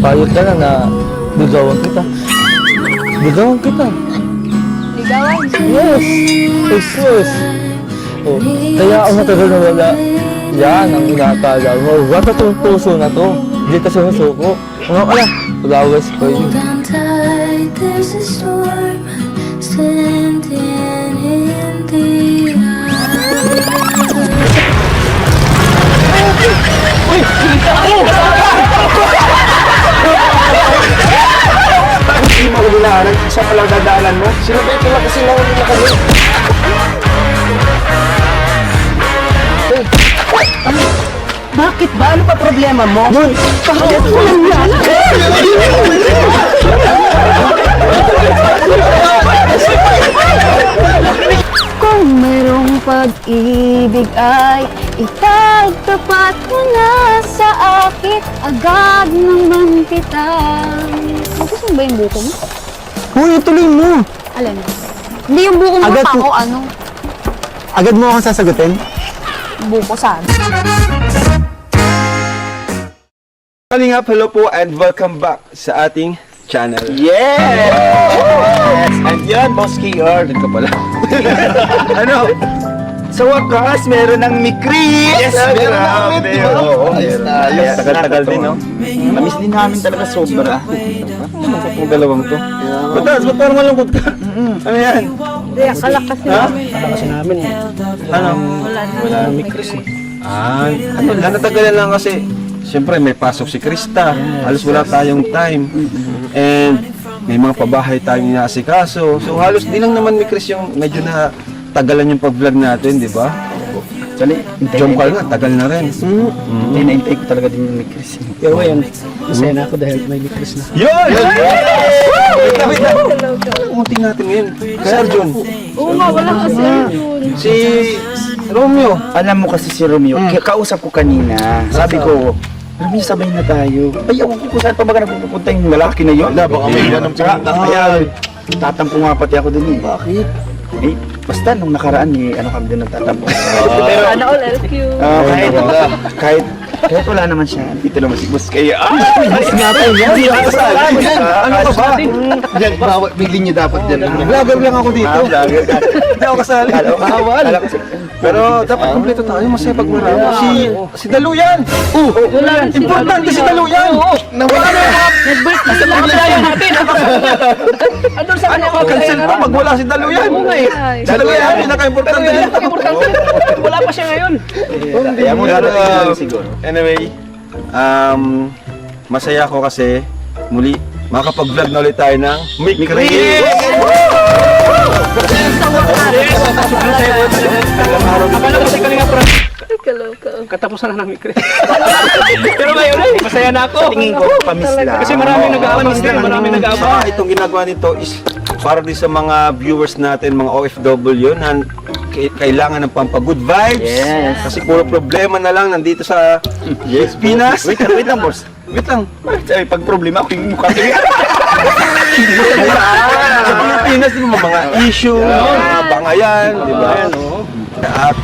Payot ka na na ligawan kita. Ligawan kita. Ligawan. Yes! Yes! Oh, kaya ako matagal na wala. Yan ang inakala mo. Wala itong puso na to. Hindi ka sumusuko. Ano ka na? Flowers for you. Hold on tight, there's a storm standing in the Hindi mo ulilahanan, isa pa lang dadaanan mo. Sinabay ko lang kasi nauli na kami. Bakit ba? Ano pa problema mo? Bakit mo lang yan? Kung mayroong pag-ibig ay itagtapat mo na sa akin, agad naman kita. Gusto mo ba yung buko mo? Uy, ituloy mo. Alam mo? Hindi yung buko mo Agad pa ko- ako, ano? Agad mo akong sasagutin? Buko sana. Kalingap, hello po and welcome back sa ating channel. Yes! And yun, Boss KR. Ka pala. Ano? Sa wakas, meron ng mikri! Yes, meron na kami, di ba? Oo, ayos. Tagal-tagal din, no? Namiss din namin talaga sobra. Ang dalawang to. Ba't parang malungkot ka? Ano yan? Hindi, akala kasi namin. Ano? Wala may Chris eh. Ano, natagalan lang kasi siyempre may pasok si Krista. Halos wala tayong time. And may mga pabahay tayong inaasikaso. So halos di lang naman ni Chris yung medyo na tagalan yung pag-vlog natin, di ba? Actually, Jom Carl nga, tagal na rin. Hinaintay ko talaga din yung mikris. Pero ngayon, masaya na ako dahil may mikris na. Yun! Wait lang. Unting natin ngayon. Si Arjun. Oo nga, wala kasi yun. Si Romeo. Alam mo kasi si Romeo, kausap ko kanina. Sabi ko, Romeo, sabay na tayo. Ay, ako kung saan pa baga nagpupunta yung lalaki na yun. Baka may ganun pinunta. Kaya, tatampo nga pati ako dun eh. Bakit? Eh, basta nung nakaraan eh, ano kami din nagtatampo. Pero, Sana all LQ. kahit wala naman siya, dito naman si Boss kaya. Boss nga tayo yan. Hindi ako kasali. Ano ka ba? Diyan, bawat bigling niyo dapat dyan. Vlogger lang ako dito. Vlogger ka. Hindi ako kasali. Bawal. Pero dapat kumpleto tayo, masaya pag marami. Si Daluyan! Importante si Daluyan! Nawala na yung Nag-birthday lang ang tayo natin. Andun sa kanya cancel pa pag wala si Daluyan. Si Daluyan, pinaka-importante dito. Wala pa siya ngayon. Kaya mo darating siguro. Anyway, masaya ako kasi muli makakapag-vlog na ulit tayo ng Mikri! Katapusan na ng mikri. Pero ngayon ay masaya na ako. Tingin ko, pamis lang. Kasi maraming nag-aabang din, maraming nag-aabang. Itong ginagawa nito is para din sa mga viewers natin, mga OFW na kailangan ng pampagood vibes. Yes. Kasi puro problema na lang nandito sa Pinas. Wait lang, boss. Wait lang. Ay, pag problema ako yung mukha ko. Sa Pilipinas, di ba, mga issue, mga bangayan, di ba? At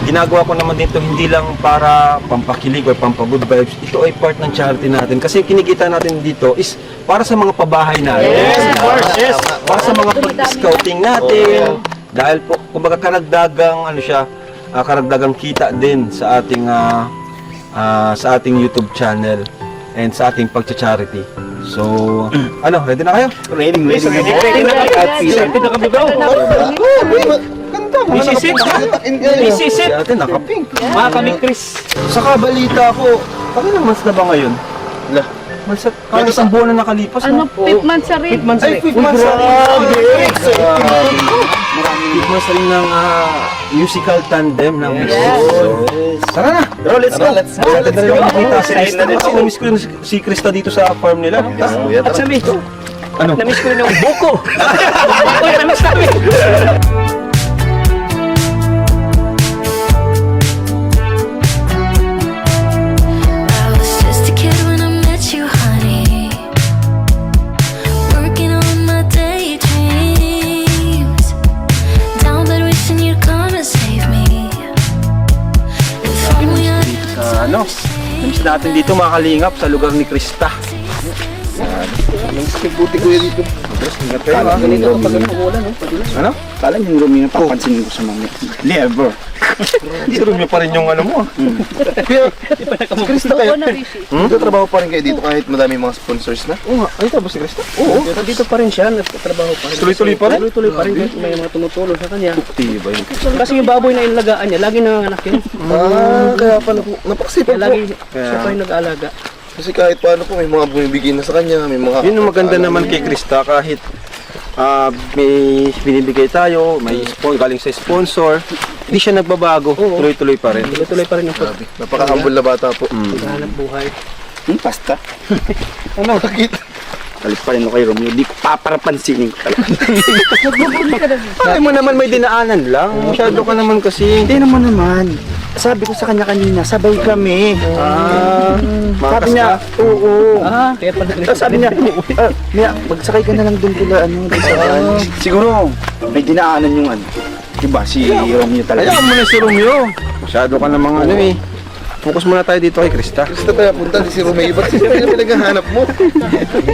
ginagawa ko naman dito hindi lang para pampakilig o pampagood vibes. Ito ay part ng charity natin. Kasi kinikita natin dito is para sa mga pabahay natin. Yes, of course, yes. Para sa mga pag-scouting natin. Dahil po, kumbaga karagdagang, karagdagang kita din sa ating YouTube channel and sa ating pagcha-charity. So, ready na kayo? Ready na kami bro. Isisit. Si ate naka-pink. Mga kamikris. Saka balita ko, pakilang months na ba ngayon? Kahit isang buwan na nakalipas, Ano, no? 5th month siya rin. Ay, 5 months na rin! 5 months na rin ng musical tandem ng So, tara na! Bro, let's go. Let's go! Natin na rin makikita si Krista. Kasi na-miss ko si Krista dito sa farm nila. At sabi, Ano? namiss ko rin yung buko. Buko yung namiss namin. I was just a kid when I met you, honey. Working on my daydreams. Down bed wishing you'd come and save me. If only I Namiss natin dito mga kalingap sa lugar ni Krista. Buti ko yun dito. Ingat kayo ha. Ganito kapag umulan, no? Padulas. Ano? Kala niyo yung room yung papansin ko sa mga never. Si Romeo pa rin yung ano mo. Si Krista kayo. Nagtatrabaho pa rin kayo dito kahit madami mga sponsors na? Oo nga, ay ba si Krista? Oo, dito pa rin siya, nagtatrabaho pa rin. Tuloy-tuloy pa rin? Tuloy-tuloy pa rin. May mga tumutulong sa kanya. Tiba yun. Kasi yung baboy na inalagaan niya, lagi nanganganak yun. Kaya pala po. Napakasipan Kaya po. lagi siya pa yung nag-aalaga. Kasi kahit paano po, may mga bumibigay na sa kanya, may mga... Yun ang maganda naman kay Krista kahit may binibigay tayo, may galing sa sponsor, hindi siya nagbabago, tuloy-tuloy pa rin. Tuloy-tuloy pa rin yung Grabe, napaka-humble na bata po. paghahanap buhay. Pasta. Ano? Bakit? Kalit pa rin ako kay Romeo, di ko paparapansinin ko talaga. Ay mo naman may dinaanan lang, masyado ka naman kasi. Hindi naman. Sabi ko sa kanya kanina, sabay kami. Sabi niya, oo. Kaya pala Sabi niya, Mia, magsakay ka na lang doon kila, doon sa Siguro, may dinaanan yung diba, si Romeo talaga. Hayaan mo na si Romeo. Masyado ka namang ano eh. Focus muna tayo dito kay Krista. Krista tayo punta, si Romeo. Ba't siya pinaghahanap mo?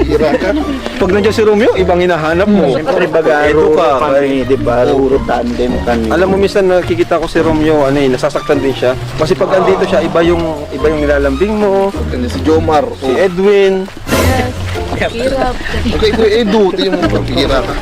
Hira ka. Pag nandiyan si Romeo, ibang hinahanap mo. Siyempre, bagaro kami, diba, ruro tandem kami. Alam mo minsan nakikita ko si Romeo, nasasaktan din siya. Kasi pag andito siya, iba yung nilalambing mo. Ganda si Jomar. Si Edwin. Hirap. Okay, Kuya Edu, ito yung paghihira ka.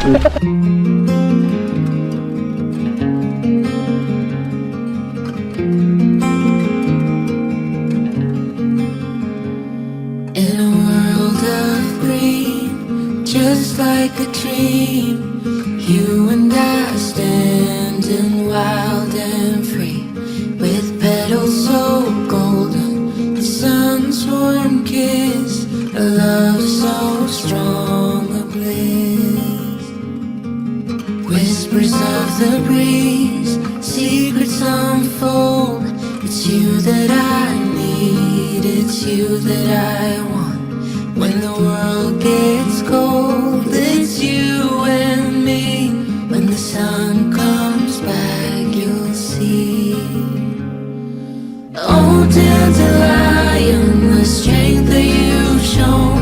In a world of green, just like a dream, you and I standing wild and free, with petals so golden, the sun's warm kiss, a love so strong, a bliss. Whispers of the breeze, secrets unfold. It's you that I need, it's you that I want. When the world gets cold, it's you and me. When the sun comes back, you'll see. Oh, dandelion, the strength that you've shown,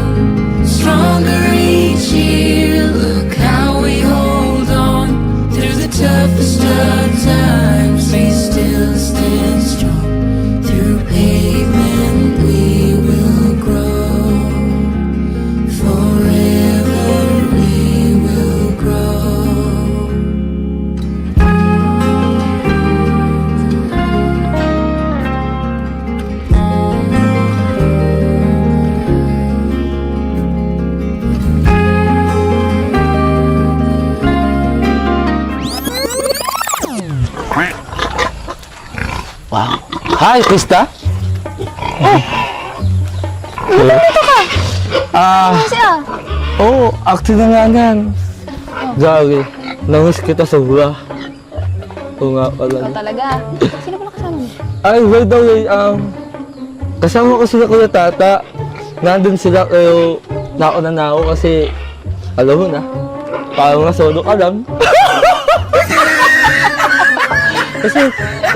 stronger each year. Look how we hold on through the toughest of times. We still stand strong. Through pavement, we will grow. Forever, we will grow. Wow. Hi, Krista. Kasi Acting na nga yan. Grabe. Namiss kita sobra. Oo nga pala. ikaw talaga. Sino pala kasama mo? Ay, by the way, kasama ko sila Kuya Tata. Nandun sila kayo nauna na ako kasi alam mo na, parang nasolo ka lang. Kasi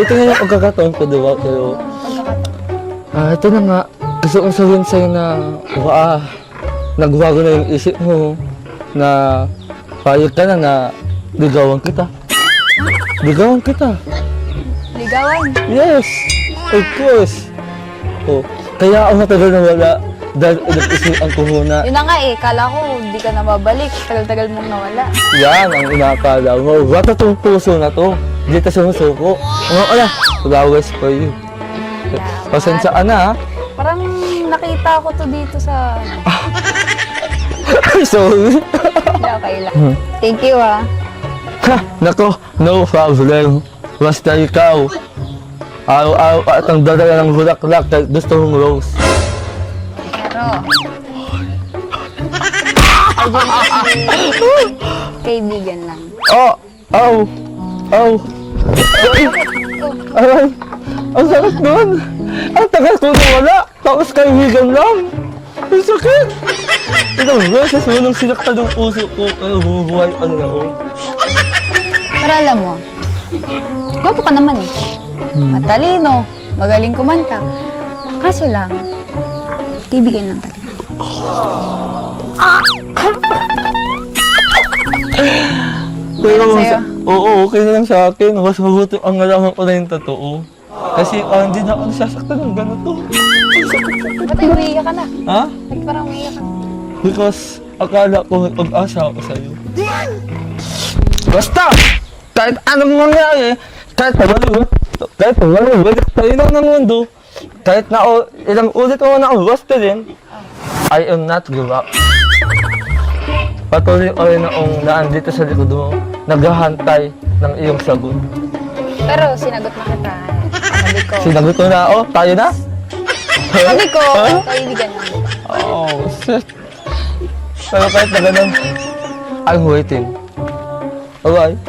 ito nga yung pagkakataon ko, diba? Pero, ito na nga, gusto kong sabihin sa'yo na, nagbago na yung isip mo, na payag ka na ligawan kita. Ligawan kita. Ligawan. Yes, of course. Oh, kaya ako matagal na wala dahil nag-isipan ko muna. Yun na nga kala ko hindi ka na babalik. Tagal-tagal mong nawala. Yan ang inakala mo. Bata tong puso na to. Hindi ka sumusuko. Flowers for you. Pasensya ka na ha. Parang nakita ko to dito sa... Sorry. Okay lang. Thank you Nako, no problem. Basta ikaw. Araw-araw at ang dadala ng bulaklak dahil gusto mong rose. Pero... Kaibigan lang. Oh! Aray! Ang sakit nun! Ang tagal ko nawala! Tapos kaibigan lang! Ang sakit! Ilang beses mo nang sinakta ng puso ko pero bumubuhay pa rin ako. Pero alam mo, gwapo ka naman matalino, magaling kumanta. Kaso lang, kaibigan lang talaga. Pero Sa'yo? oo, okay na lang sa akin. Mas mabuti ang nalaman ko na yung totoo. Kasi hindi na ako nasasaktan ng ganito. Ba't ay umiiyak ka na? Ha? Ba't parang umiiyak ka? Because akala ko may pag-asa ako sa'yo. Basta! Kahit anong mangyari, kahit balik tayo lang ng mundo, kahit na ilang ulit ako na basta din, I am not give up. Patuloy ko rin akong naandito sa likod mo, naghahantay ng iyong sagot. Pero sinagot na kita. Sabi ko. Sinagot ko na ako, tayo na? Sabi ko, kaibigan lang kita. Oh, shit. Pero kahit na ganun, I'm waiting. Alright.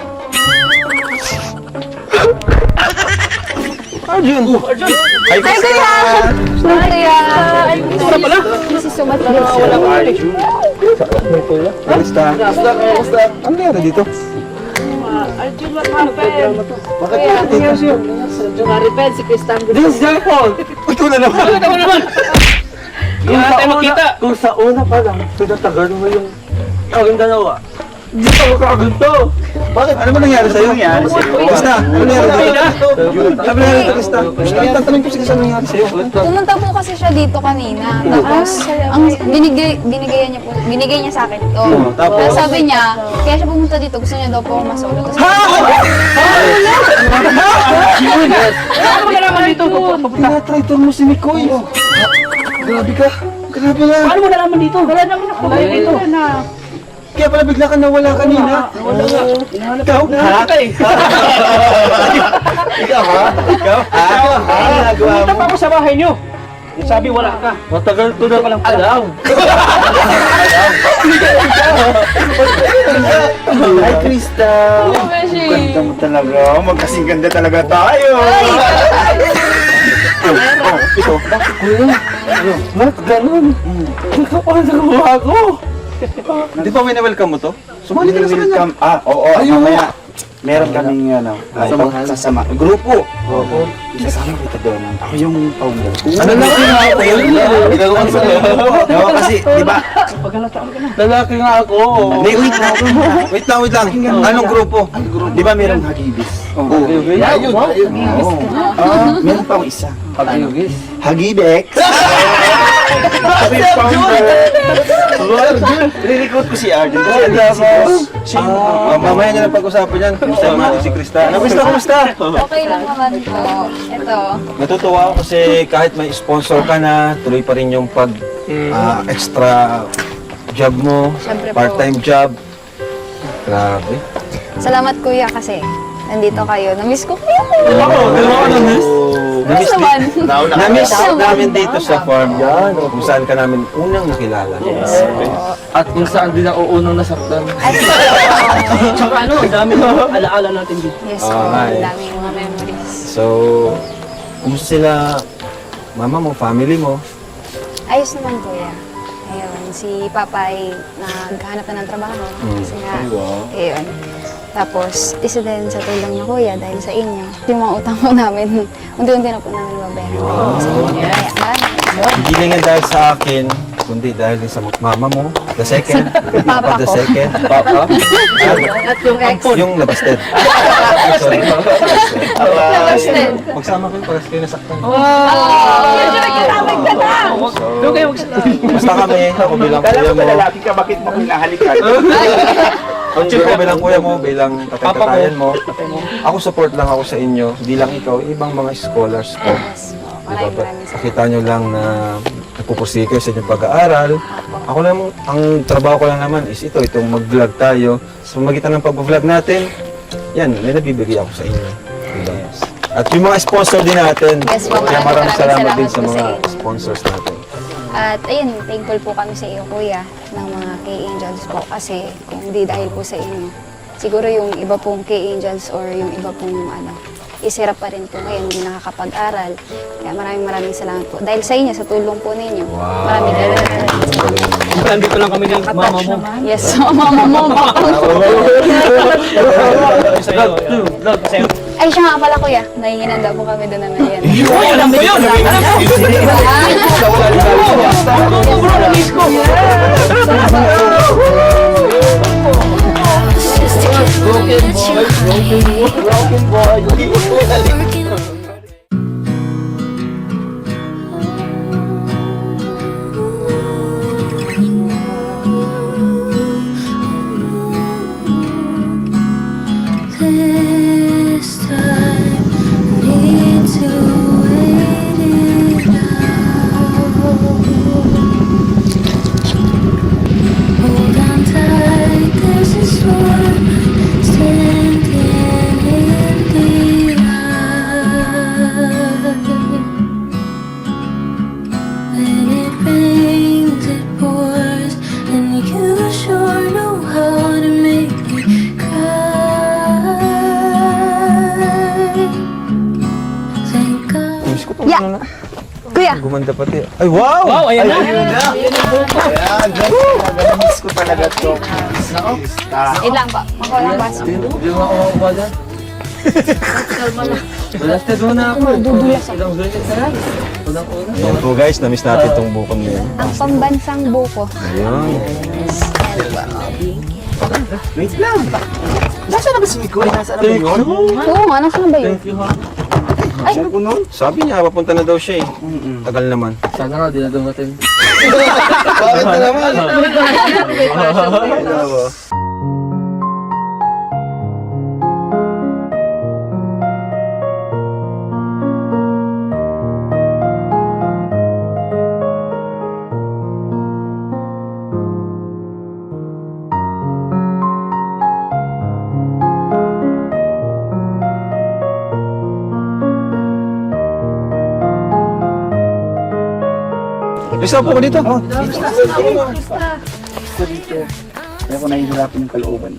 Arjun! Hi, Kuya! Kuya! Ito pala? This is so much fun. Kamusta? Ano nangyari dito? This is your fault! Ito na naman! Hindi na tayo magkita. Kung sa una pa lang, pinatagal mo yung kawing dalawa. Di pa ako kaganto! Bakit? Ano ba nangyari sa'yo? Krista, ano nangyari dito? Ano nangyari dito, Krista? Tatanungin ko siya ano nangyari sa'yo. Pumunta po kasi siya dito kanina. Tapos, ang binigay niya sa akin ito. Tapos? Sabi niya, kaya siya pumunta dito, gusto niya daw po ako masolo. Tapos, Ano ba naman dito? Tinatraitor mo si Mikoy. Grabe ka. Grabe na. Paano mo nalaman dito? Wala naman ako dito. Kaya pala bigla ka nawala kanina. Wala nga. Ikaw? Ha? Ikaw ha? Ikaw? Ano nagawa Pumunta mo? pa ako sa bahay niyo. Sabi wala ka. Matagal ko na palang alam. Hi, Krista. Ganda mo talaga. Magkasing ganda talaga tayo. Ito. Ba't ganun? Ikaw pa ang nagawa ko. Di ba welcome mo to? Sumali ka na sa kanya. Welcome. Oo, mamaya. Meron kaming sasama. Grupo. Oo. Isasama kita doon. Ako yung founder. Ano na ako yun? Ginagawa ko sa'yo. Oo, kasi, di ba? Lalaki nga ako. Hindi, wait lang. Wait lang. Anong grupo? Di ba merong Hagibis? Oo. Ayun. Oo. Meron pa akong isa. Pag-ibig. Hagibex. Kami yung founder. Rinikot ko si Arjun. Kasi Mamaya niya na pag-usapan yan. Gusto natin si Krista. Kumusta? okay lang naman po. Ito. Natutuwa ako kasi kahit may sponsor ka na, tuloy pa rin yung extra job mo, Siyempre po. part-time job. Grabe. Salamat kuya kasi nandito kayo. Namiss ko kuya. Namiss naman. Namiss Naman. namin dito sa farm yan, kung saan ka namin unang nakilala. At kung saan din ako unang nasaktan. Tsaka ano, ang dami ng alaala natin dito. Yes, Oo, po. nga eh. Ang daming mga memories. So, kumusta sila, mama mo, family mo? Ayos naman kuya. Ayun, si Papa ay naghahanap na ng trabaho. Kasi nga, ayun. Tapos, isa din sa tulong niya kuya dahil sa inyo. Yung mga utang po namin, unti-unti na po namin mabayaran. Sa inyo. Kaya, Hindi lang yan dahil sa akin, kundi dahil din sa mama mo, the second, Papa the ko. second, papa, At yung ex. yung labasted. Sorry. Labasted. Magsama kayo para kayo nasaktan. Doon kayo Basta kami, ako bilang kuya mo, lalaki ka, bakit mo hinahalikan? ako bilang kuya mo, bilang tatay-tatayan mo, ako support lang ako sa inyo, hindi lang ikaw, ibang mga scholars ko. Yes po. Maraming maraming salamat. Nakita nyo lang na nagpupursige kayo sa inyong pag-aaral. Ako lang, ang trabaho ko lang naman is itong mag-vlog tayo. Sa magitan ng pag-vlog natin, yan, may nabibigay ako sa inyo. Diba? At yung mga sponsor din natin, Yes, po, kaya maraming maraming salamat salamat din sa po sa mga inyo. sponsors natin. At ayun, thankful po kami sa iyo kuya ng mga K-Angels po kasi kung hindi dahil po sa inyo, siguro yung iba pong K-Angels or yung iba pong isirap pa rin po ngayon, hindi nakakapag-aral. Kaya maraming salamat po. Dahil sa inyo, sa tulong po ninyo. Maraming salamat. Nandito lang kami ng mama mo. Yes, mama mo. Sa'yo. Sa'yo. Ay, siya nga pala kuya. Nahinginan daw po kami doon ng yan. Alam mo yun! Bro, na-miss ko! Just to get home at you. Working this time, need to wait it out. Hold on tight, there's a storm standing in the eye. When it rains, it pours, and you sure know how to make me cry. Thank God. Miss ko pa Yeah. na. Kuya, Gumanda pati. Ay, wow! Wow, ayan na! Ayan, miss ko talaga to. ilang ba? Makulang ba? Hindi mo ako makuha dyan. Balasted mo na ako. Dudulas ako. Ilang ulit na yan. Unang-una. Ayan po guys, na-miss natin itong bukong na yan. Ang pambansang buko. Ayun. Wait lang. Nasaan na ba si Mikoy? Nasaan na ba yun? Oo nga, nasaan ba yun? Thank you ha. Ay, Saan ko nun? Sabi niya, papunta na daw siya eh. Tagal naman. Sana nga, di na dumating. Bakit na naman? Isa po ko dito. Oh. Kaya ko nahihirapan yung kalooban.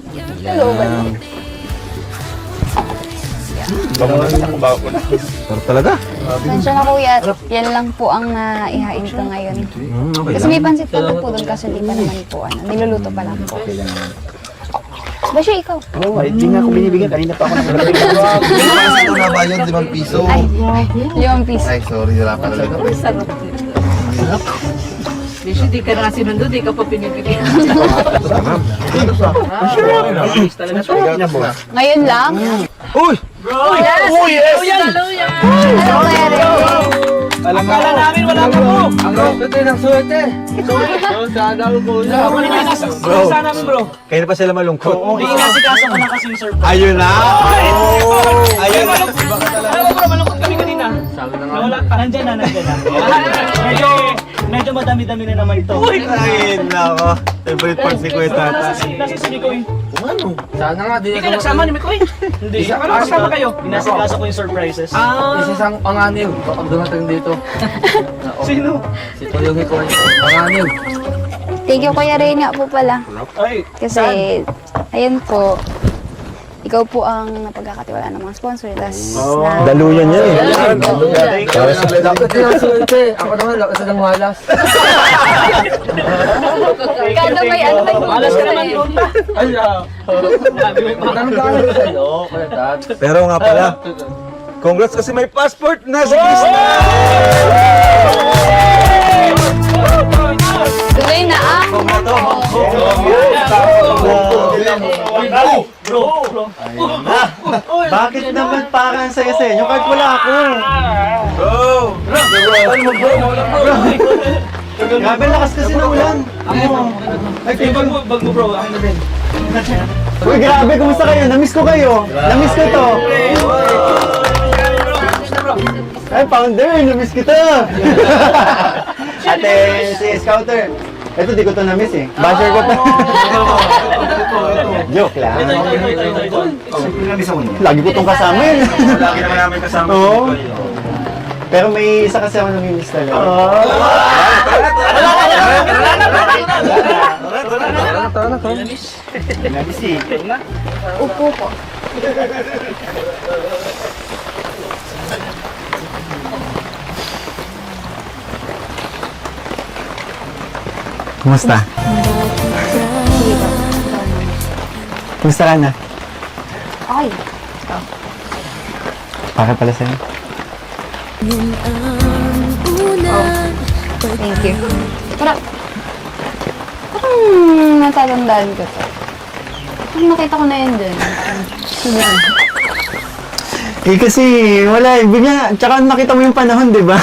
Pero talaga. Sensya na kuya, yan lang po ang naihain ko ngayon. Okay Kasi lang. may pansit pa po doon kasi di pa naman po niluluto pa lang po. Basyo, ikaw. Oo, oh, hindi nga ako binibigyan. Kanina pa ako nakalagay. Ito na ba yun? 5 piso? Ay, 5 piso. Ay, sorry. Wala pala lang. Bisyo, di ka na kasi nandun, di ka pa pinipigyan. Ngayon lang? Uy! Ano meron? Akala namin wala ka mo! Ang swerte ng swerte. Sana ako po na. Ako naman nasa namin bro. Kaya pa sila malungkot. Inasikaso ko na kasi yung surprise. Ayun na! Ayun na! Alam mo bro, malungkot kami kanina. Sabi na nga. Nawala ka. Nandyan na. Medyo madami-dami na naman ito. Ayun na ako. Favorite part ni Kuya Tata. Nasa si Mikoy. Sana nga, di Hindi na ka nagsama ni Mikoy. Hindi. Ano kasama kayo? Inasikaso ko yung surprises. Isang panganiw kapag dumating dito. Sino? Si Tuyong Ikoy. Panganiw. Thank you Kuya Ray nga po pala. Ay, Kasi, ayun po, ikaw po ang napagkakatiwala ng mga sponsor. Tas, Daluyan yan eh. Dapat din ang swerte. Ako naman, lakas ng malas. Kada may ano may malas ka naman bro. Ay, magandang gano'n sa'yo. Kuya Tat. Pero nga pala, congrats kasi may passport na si Krista! tuloy na ang Bro. Bakit naman parang saya sa inyo? Kahit wala ako. Grabe lakas kasi ng ulan. Ay, bag mo bro. Akin na din. Uy, grabe, kumusta kayo? Namiss ko kayo. Namiss ko to. Ay, founder, namiss kita. Ate, si Scouter. Ito, di ko to namiss eh. Basher ko to. Joke lang. Lagi ko tong kasama eh. Lagi naman namin kasama Oo. Pero may isa kasi ako namimiss talaga. Namiss eh. upo po. Kumusta? Kumusta ka na? Okay. Para pala sa'yo. Thank you. Parang natatandaan ko to. Parang nakita ko na yun dun. Siguro. Eh kasi, wala eh. Bigla, tsaka nakita mo yung panahon, di ba?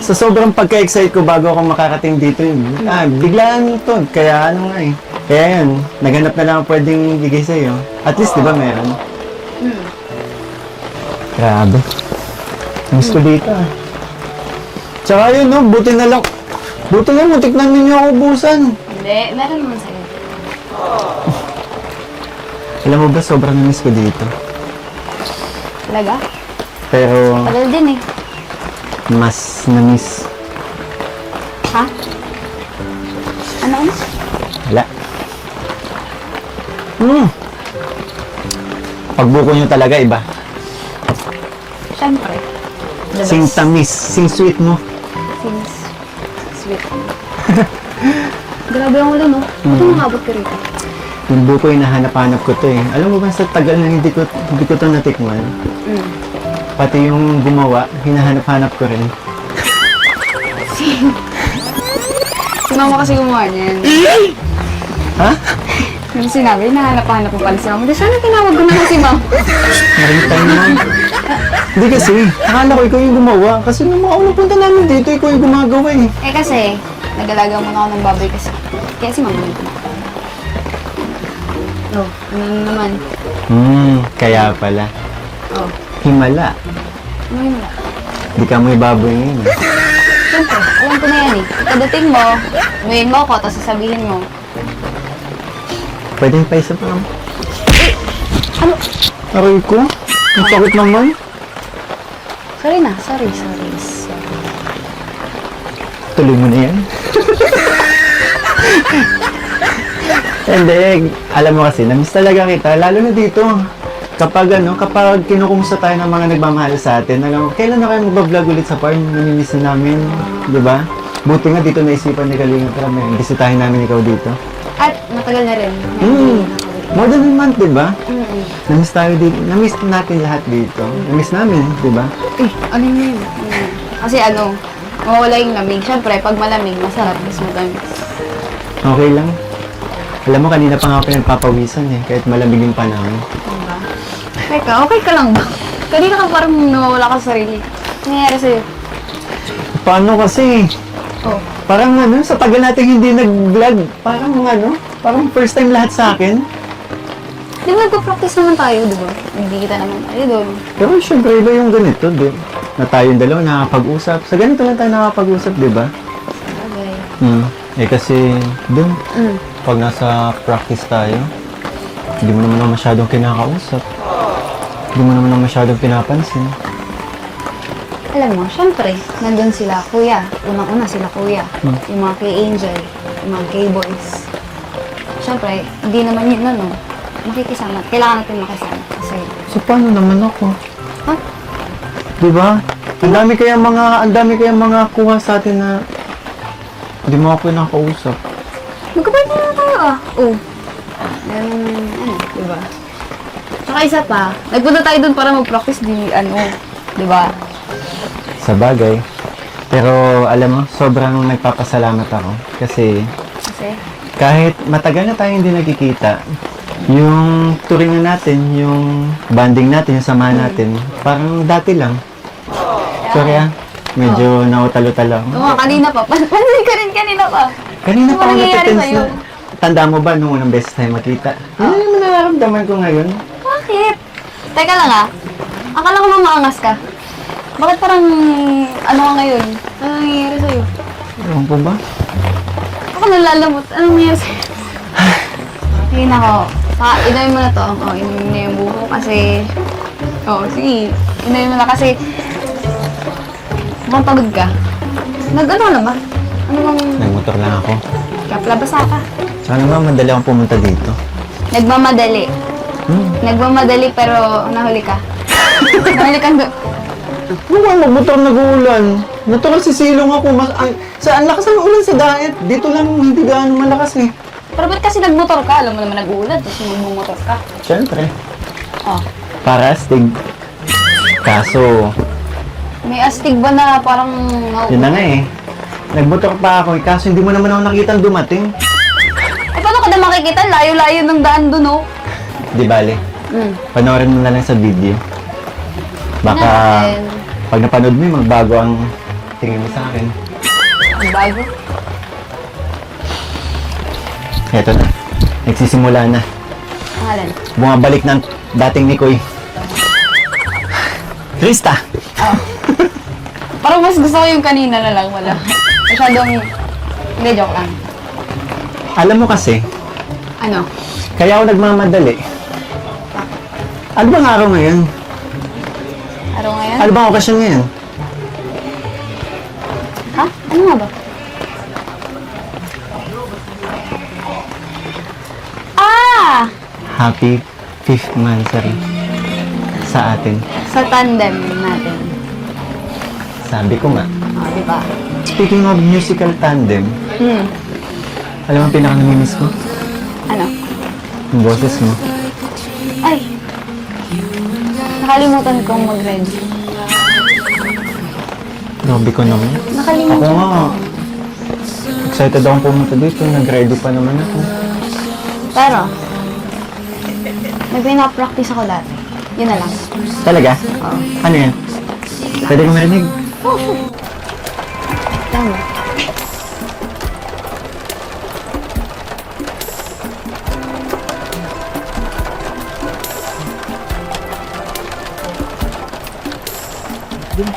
Sa sobrang pagka-excite ko bago ako makarating dito yun. Biglaan to. Kaya ano nga eh. Kaya yun, naghanap na lang ako pwedeng bigay sa'yo. At least, di ba meron? Grabe. Miss ko dito ah. Tsaka yun, no, buti na lang, muntik na ninyo ako ubusan. Hindi, meron naman sa'yo. Alam mo ba, sobrang miss ko dito. Talaga? Pero, Tagal din eh. mas na-miss. Ha? Ano? Wala. Pagbuko nyo talaga, iba. Siyempre. The Sing best. tamis, sing sweet mo. Things. Sweet. Grabe ang ulan, no? Ito umabot ka rito. Yung buko, hinahanap-hanap ko to eh. Alam mo ba, sa tagal na hindi ko to natikman, pati yung gumawa, hinahanap-hanap ko rin. Si mama kasi gumawa niyan. Ha? Yung sinabi, nahanap-hanap mo pala si mama. Di sana tinawag ko na lang si mama. Maraming time mo. Hindi kasi, akala ko ikaw yung gumawa. Kasi nung mga unang punta namin dito, ikaw yung gumagawa eh. Eh kasi, nag-alaga muna ako ng baboy kasi. Kaya si mama nang gumawa. Oh, ano naman? Kaya pala. Oh, Himala. ano yun wala? Hindi ka mo ibaboy ngayon. Siyempre, alam ko na yan eh. Pagdating mo, umuyin mo ako, tapos sasabihin mo, Pwede pa isa pa. ano? Aray ko? Ang sakit naman. Sorry na, sorry. Tuloy mo na yan. Hindi, alam mo kasi, namiss talaga kita, lalo na dito. Kapag kinukumusta tayo ng mga nagmamahal sa atin, alam mo, kailan na kayo mag-vlog ulit sa farm, namimiss na namin, di ba? Buti nga dito naisipan ni Kalinga, pero may bisitahin namin ikaw dito. At matagal na rin. More than a month, di ba? Namiss tayo dito, namiss natin lahat dito. Namiss namin, di ba? Eh, ano yun? Kasi ano, mawawala yung lamig. Siyempre, pag malamig, masarap. Mas matamis. Okay lang. Alam mo, kanina pa nga ako pinagpapawisan eh, kahit malamig yung panahon. Diba? Teka, okay ka lang ba? Kanina ka parang nawawala ka sa sarili. Ano nangyayari sa'yo? Paano kasi? Oh. Parang sa tagal natin hindi nag-vlog, parang first time lahat sa akin. Di ba nagpa-practice naman tayo, di ba? Hindi kita naman tayo doon. Pero syempre iba yung ganito, di? Na tayong dalawa nakakapag-usap. Sa ganito lang tayo nakakapag-usap, di ba? Sabagay. Eh kasi, dun, pag nasa practice tayo, hindi mo naman masyadong kinakausap. Hindi mo naman masyadong pinapansin. Alam mo, syempre, nandun sila, kuya. Unang-una sila, kuya. Yung mga kay Angel, yung mga kay boys. Syempre, hindi naman yun, makikisama. Kailangan natin makisama. Kasi, So, paano naman ako? ha? Di ba? Ang dami kaya mga kuha sa atin na hindi mo ako nakakausap. Magkabait na lang tayo, Oh. Di ba? Tsaka isa pa, nagpunta tayo dun para mag-practice, di ba? Sa bagay. Pero alam mo, sobrang nagpapasalamat ako. Kasi Kasi, kahit matagal na tayo hindi nagkikita, yung turingan natin, yung banding natin, yung samahan natin, parang dati lang. Sorry medyo nautalo-talo. oo nga, kanina pa. Pansin ka rin kanina pa. Kanina Ano pa ako nangyayari natitense sa'yo? na. Tanda mo ba nung unang beses tayo makita? Ano yung nararamdaman ko ngayon? Bakit? Teka lang akala ko ba maangas ka? Bakit parang, ano ka ngayon? Ano nangyayari sa'yo? Ewan ko ba? Ako nalalamot. Ano nangyayari sa'yo? Sige na ko. Inumin mo na to. Inumin mo na yung buko kasi... sige. Inumin mo na kasi... Mukhang pagod ka. Nag-ano na ba? Ano bang... Nagmotor lang ako. Kaplabasa ka. Tsaka naman, madali akong pumunta dito. Nagmamadali. Nagmamadali pero nahuli ka. Nahuli ka doon. Ano ba, magmotor nag-uulan? Natural sisilong ako. Ang lakas ng ulan sa diet. Dito lang hindi gaano malakas eh. Pero ba't kasi nagmotor ka? Alam mo naman nag-uulan, tapos magmumotor ka. Siyempre. Oh. Para astig. Kaso, May astig ba na parang... yun na nga eh. Nagmotor pa ako, kaso hindi mo naman ako nakita dumating. Eh, paano ka na makikita? Layo-layo ng daan dun, oh. Di bale, panoorin mo na lang sa video. Baka, Natin. pag napanood mo, magbago ang tingin mo sa akin. Ang bago. Eto na, nagsisimula na. Pangalan. Bumabalik ng dating Nikoy. Krista! Parang mas gusto ko yung kanina na lang, wala. Masyadong, hindi, joke lang. Alam mo kasi, Ano? kaya ako nagmamadali. Ano bang araw ngayon? Araw ngayon? Ano bang okasyon ngayon? Ha? Ano nga ba? Ah! Happy 5th anniversary sa atin. Sa tandem natin. Sabi ko nga. Di ba? Speaking of musical tandem, alam mo ang pinaka-namimiss ko? Ano? Yung boses mo. Ay! Nakalimutan kong mag-ready. Grabe ko naman. Nakalimutan Ako nga. Excited akong pumunta dito. Nag-ready pa naman ako. Pero, may pinapractice ako dati. Yun na lang. Talaga? Ano yan? Pwede ko marinig? Tama.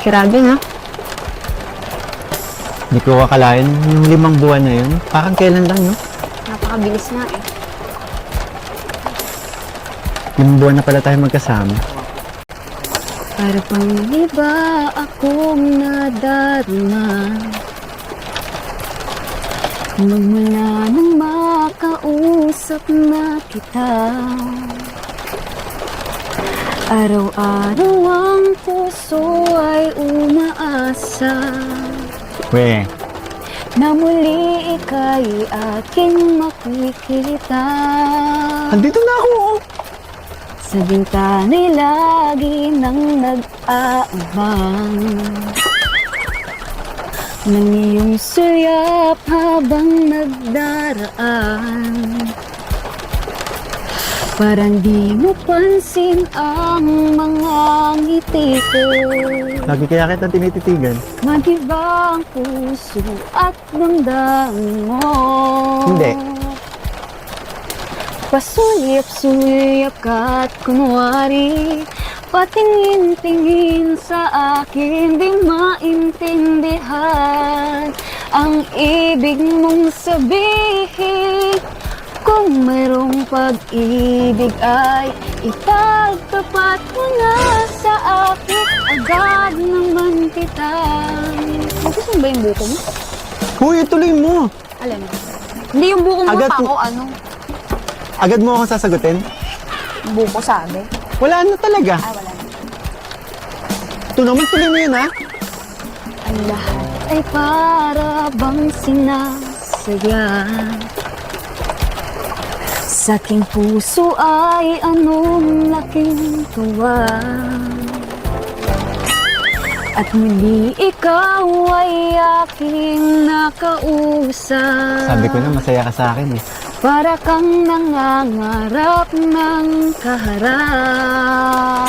Grabe, no? Hindi ko kakalain. Yung 5 buwan na yun. Parang kailan lang, no? Napakabilis nga eh. 5 buwan na pala tayo magkasama. Para pang iba akong nadarama, magmula nang makausap na kita. Araw-araw ang puso ay umaasa We, na muli ika'y aking makikita. andito na ako, oh. Sa bintana'y lagi nang nag-aabang ng iyong suyap habang nagdaraan. Parang di mo pansin ang mga ngiti ko. Lagi kaya kita tinititigan. Mag-iba ang puso at damdamin mo. Hindi. Pasuliyap-suliyap ka't kunwari, patingin-tingin sa akin, di maintindihan ang ibig mong sabihin. Kung mayroong pag-ibig ay ipagtapat mo na sa akin, agad naman kita. Gusto mo ba yung buko mo? Huy, ituloy mo. Alam mo, hindi yung buko mo Agad pa mo- ako, ano, Agad mo akong sasagutin? buko sabi. Wala na talaga. Ay, wala na. Ito naman, tuloy mo yun, ha? Ang lahat ay para bang sinasaya. Sa aking puso ay anong laking tuwa. At muli ikaw ay aking nakausap. Sabi ko na, masaya ka sa akin, eh. Para kang nangangarap ng kaharap.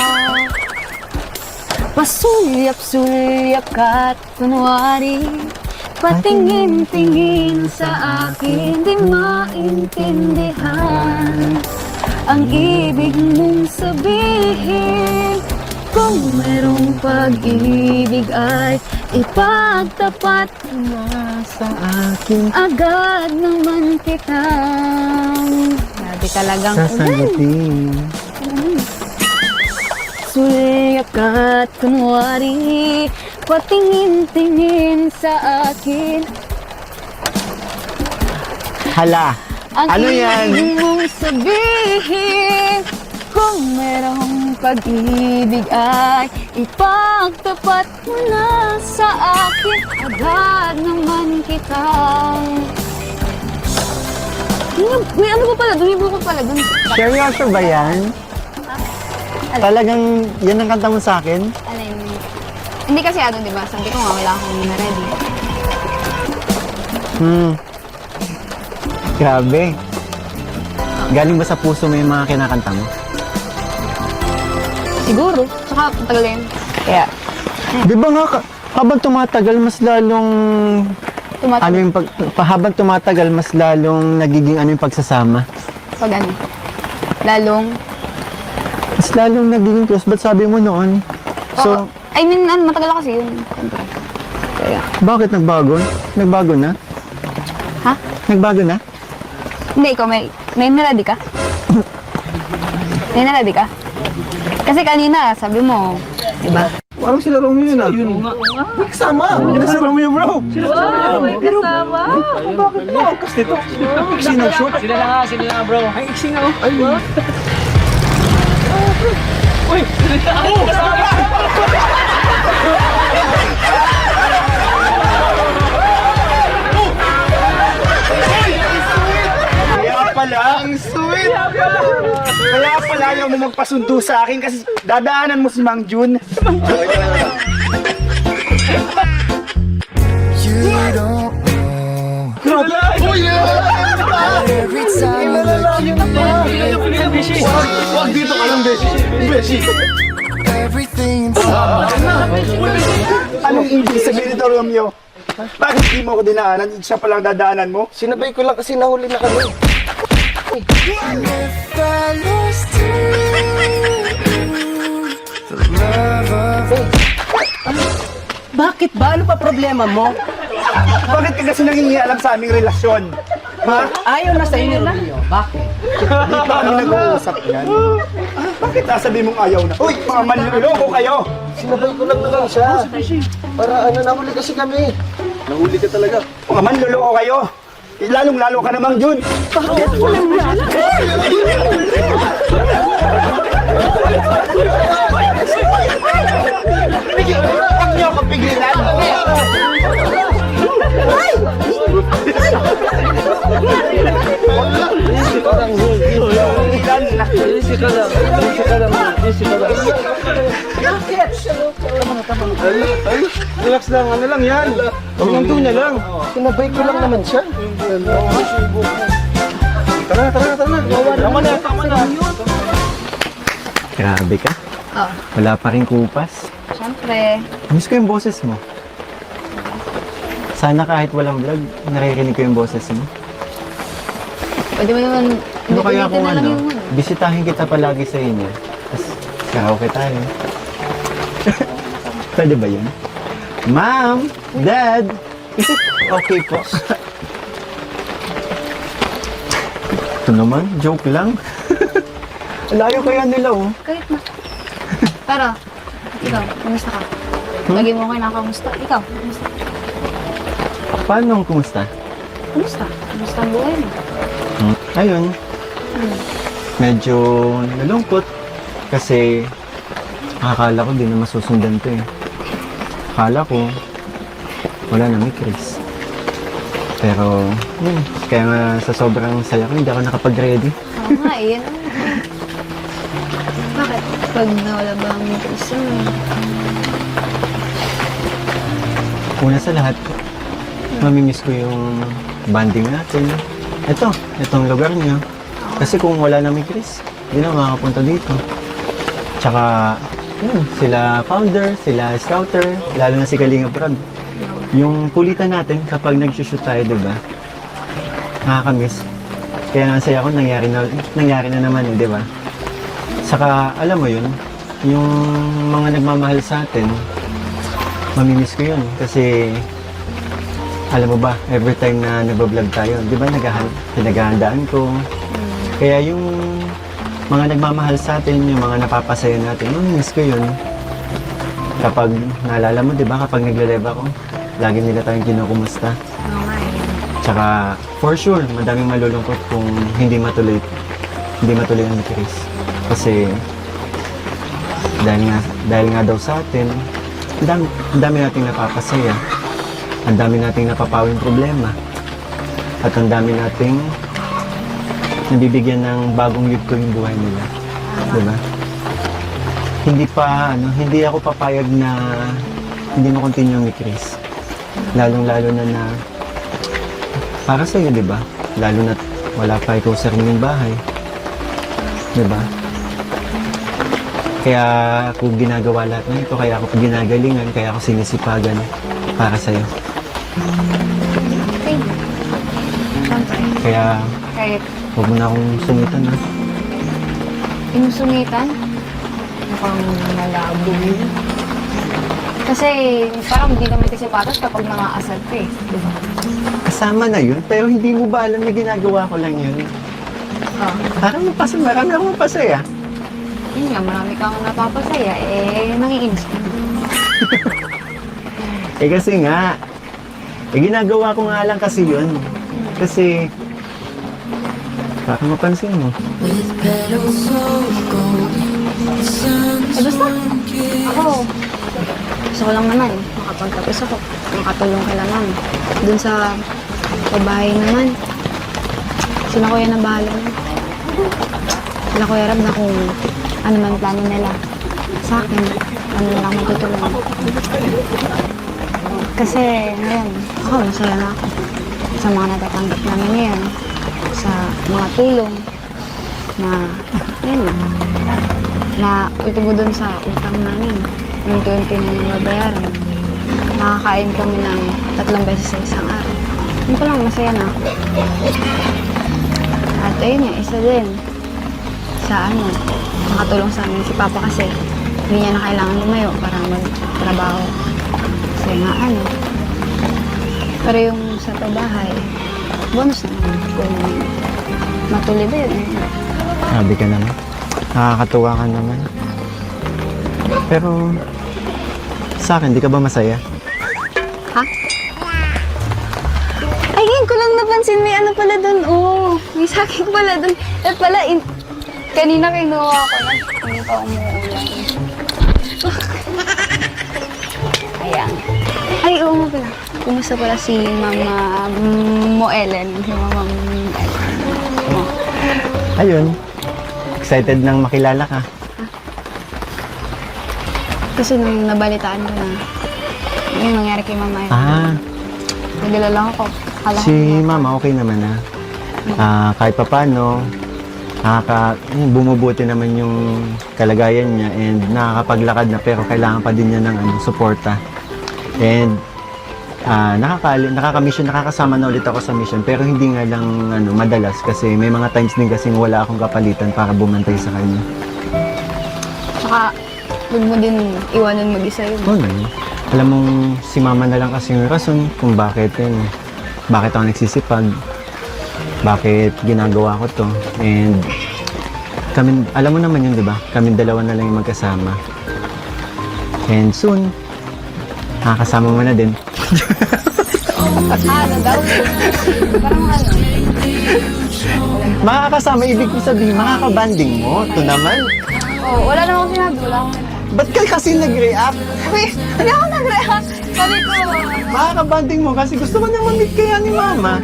Pasulyap-sulyap ka't kunwari, patingin-tingin sa akin, di maintindihan ang ibig mong sabihin. Kung mayroong pag-ibig ay ipagtapat mo sa akin, agad naman kita. Grabe talagang Sasagutin. sulyap ka't kunwari, patingin-tingin sa akin. Hala, Ang ano yan? ibig mong sabihin. Kung merong pag-ibig ay ipagtapat mo na sa akin, agad naman kita. Uy, ano ba pala? Dumibo ko pala dun. Seryoso ba yan? Talagang yan ang kanta mo sa akin? Alin? Hindi kasi ano, di ba? Sabi ko nga, wala akong na ready. Grabe. Galing ba sa puso mo yung mga kinakanta mo? Siguro. Tsaka matagal na yun. Kaya, Di ba nga, habang tumatagal, mas lalong, tumatawag habang tumatagal, mas lalong nagiging ano yung pagsasama? pag ano. Lalong, Mas lalong nagiging close. Ba't sabi mo noon? So, I mean, ano, matagal na kasi yun. Siyempre. Kaya, bakit nagbago? Nagbago na? ha? Nagbago na? Hindi, ikaw, may naladi ka? May naladi ka? Kasi kanina, sabi mo, diba? Parang sila Romeo yun ah. Yun nga. Kasama! Sila Romeo bro! Wow, may kasama. Bakit mo? Kasi ito. Sino shoot? Sila na nga bro. Ay, iksi nga oh. Ay, Kaya pala, ang sweet! Kaya pala ayaw mo magpasundo sa akin kasi dadaanan mo si Mang Jun. Wag dito ka lang, Beshi. Beshi. Anong ibig sabihin nito, Romeo? Bakit di mo ako dinaanan? Siya palang dadaanan mo? Sinabay ko lang kasi nahuli na kami. Bakit ba? Ano pa problema mo? Bakit ka kasi nangingialam sa aming relasyon? Ha? Ayaw na sa'yo ni Romeo. Bakit? Di ba kami nag-uusap yan? Bakit sasabi mong ayaw na? Uy, mga manluloko kayo! Sinabay ko lang siya. Para ano, nahuli kasi kami. Nahuli ka talaga. Mga manluloko kayo! Lalong-lalo ka namang Jun! Huwag niyo ako pigilan! Easy ka lang. Easy ka lang. Easy ka lang. Relax lang, ano lang yan. Huwag niya lang. Sinabay ko lang naman siya. Tara na. Tama na. Grabe ka. Oh, Wala pa rin kupas. syempre. Miss ko yung boses mo. Sana kahit walang vlog, naririnig ko yung boses mo. Pwede mo naman, Ano kaya kung na lang ano, yung ano. bisitahin kita palagi sa inyo. Tapos karaoke tayo. Pwede ba yun? Ma'am! Dad! Is it okay po? Ito naman, joke lang. Layo kaya nila oh. Kahit na. Pero, ikaw, kumusta ka? Lagi mo ako nakamusta. Ikaw, kumusta? Paano ang kumusta? Kumusta? Kumusta ang buhay mo? Ayun. Medyo nalungkot kasi akala ko di na masusundan to eh. Akala ko wala na may Chris. Pero kaya nga sa sobrang saya ko hindi ako nakapag-ready. Oo nga, eh. Yan ang... Bakit? Pag nawala ba ang interest mo? Una sa lahat, mamimiss ko yung banding natin. Itong lugar niyo. Kasi kung wala na may Chris, hindi na makakapunta dito. Tsaka, sila founder, sila scouter, lalo na si Kalinga Prod. Yung kulitan natin kapag nag-shoot tayo, diba? Nakakamiss. Kaya ang saya ko, nangyari na naman, diba? Saka, alam mo yun, yung mga nagmamahal sa atin, mamimiss ko yun. Kasi, alam mo ba, every time na nagbablog tayo, di ba pinaghahandaan ko. Kaya yung mga nagmamahal sa atin, yung mga napapasaya natin, mamimiss ko yun. Kapag naalala mo, di ba, kapag nagle-live ako, lagi nila tayong kinukumusta. Oo nga, eh. Tsaka, for sure, madaming malulungkot kung hindi matuloy ang Chris. Kasi, dahil nga daw sa atin, ang dami nating napapasaya. Ang dami nating napapawing problema. At ang dami nating nabibigyan ng bagong yugto yung buhay nila. Diba? Hindi ako papayag na hindi mo continue ni Chris. Lalong-lalo na para sa'yo, di ba? Lalo na wala pa ikaw sa sariling bahay. Di ba? Kaya ako ginagawa lahat ng ito, kaya ako ginagalingan, kaya ako sinisipagan para sa'yo. Thank you. Siyempre. Kaya Kahit huwag mo na akong sungitan, ha? inusungitan, mukhang malabo yun. Kasi parang hindi naman kasi patas kapag nangaasal ka eh. Diba? Kasama na yun, pero hindi mo ba alam na ginagawa ko lang yun? Parang marami akong mapasaya. Yun nga, marami kang napapasaya, nangiinis ka. Kasi nga, ginagawa ko nga lang kasi yun. Kasi, parang mapansin mo. with petals of gold. The sun's Basta, warm kiss. ako, gusto ko lang naman, makapagtapos ako, makatulong kay mama. Dun sa bahay naman, sila kuya na bahala na. Sila kuya Rab na kung ano man plano nila sa akin, ano lang matutulungan. Kasi ngayon, ako masaya na ako sa mga natatanggap namin ngayon, sa mga tulong na, yun, na itubo dun sa utang namin. Unti-unti na yung babayaran. Nakakain kami ng 3 beses sa isang araw. Yun pa lang, masaya na ako. At ayun nga, isa din sa makatulong sa amin si Papa kasi hindi niya na kailangan lumayo para magtrabaho. Kasi nga pero yung sa pabahay, bonus na kung matuloy ba yun. Sabi ka naman. Nakakatuwa ka naman. Pero, sa akin, di ka ba masaya? Ha? Ay, ngayon ko lang napansin may ano pala dun. May sakit pala dun. At pala, kanina kinuha ko na. Hindi pa umuulan. Ayan. Ay, oo nga pala. Kumusta pala si Mama Mo Ellen? Si Mama Mo Ellen. Ayun. Excited nang makilala ka. Kasi nung nabalitaan ko na yung nangyari kay Mama Ellen. Naglalala ako. Si Mama okay naman na. Kahit papano, bumubuti naman yung kalagayan niya and nakakapaglakad na pero kailangan pa din niya ng suporta. And nakaka-mission, nakakasama na ulit ako sa mission pero hindi nga lang madalas kasi may mga times din kasing wala akong kapalitan para bumantay sa kanya. Tsaka, huwag mo din iwanan mag-isa yun. Oo naman. Alam mong si Mama na lang kasi yung rason kung bakit ako nagsisipag, bakit ginagawa ko to. And kami, alam mo naman yun, di ba? Kami dalawa na lang yung magkasama. And soon, makakasama mo na din. Ano daw? Parang Makakasama, ibig ko sabihin, makakabanding mo. Ito naman. wala naman akong sinabi. Wala akong Ba't ka kasi nag-react? Hindi ako nag-react. Sabi ko, Makakabanding mo kasi gusto ko na mamit kaya ni Mama.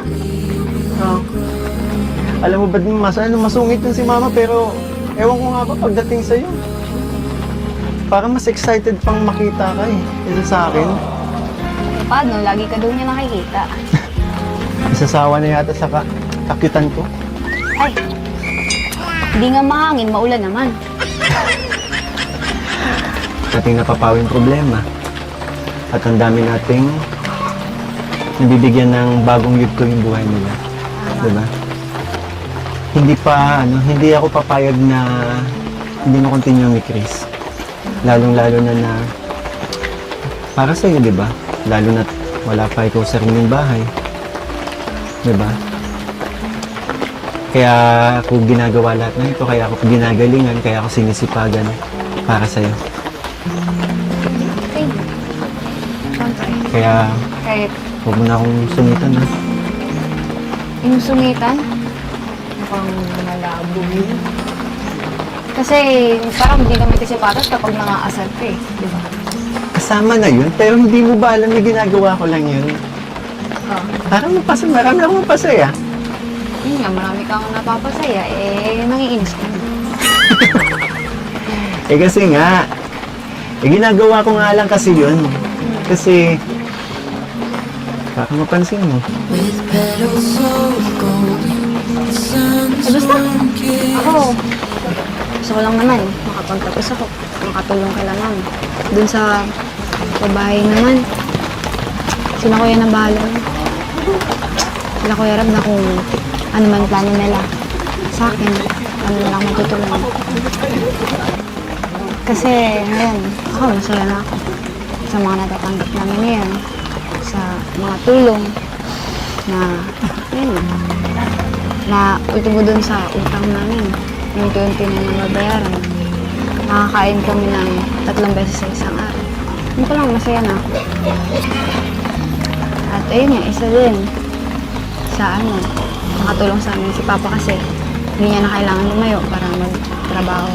Alam mo ba din, masungit yun si Mama pero ewan ko nga ba pagdating sa'yo. Parang mas excited pang makita ka kaysa sa akin. paano? Lagi ka daw niya nakikita. Isasawa na yata sa kakyutan ko. Ay, hindi nga mahangin, maulan naman. Ating napapawing problema. At ang dami nating nabibigyan ng bagong yugto yung buhay nila. Diba? Hindi ako papayag na hindi mo continue ni Chris. Lalong-lalo na para sa'yo, diba? Lalo na wala pa ikaw sa sariling bahay. Diba? Kaya ako ginagawa lahat ng ito, kaya ako ginagalingan, kaya ako sinisipagan para sa'yo. Thank you. Siyempre. Kaya Kahit huwag mo na akong sungitan, ha? yung sungitan, mukhang malabo yun. Kasi parang hindi naman kasi patas kapag nangaasal ka eh. Di ba? Kasama na yun, pero hindi mo ba alam na ginagawa ko lang yun? Parang marami akong mapasaya. Yun nga, marami kang napapasaya, nangiinis ka. Kasi nga, ginagawa ko nga lang kasi yun. Kasi, Baka mapansin mo. with petals so golden. The sun's warm kiss. Ako, gusto ko lang naman, makapagtapos ako. Makatulong kay mama. Dun sa bahay naman, sila kuya na bahala. Sila kuya Rab na kung ano man plano nila sa akin, ano lang matutulungan. Kasi ngayon, ako masaya na ako sa mga natatanggap namin ngayon, sa mga tulong na, yun, na ultimo dun sa utang namin, yung 20 na nababayaran. Nakakain kami ng 3 beses sa isang araw. Yun pa lang, masaya na ako. At ayun nga, isa din sa ano, nakatulong sa amin si Papa kasi hindi niya na kailangan lumayo para magtrabaho.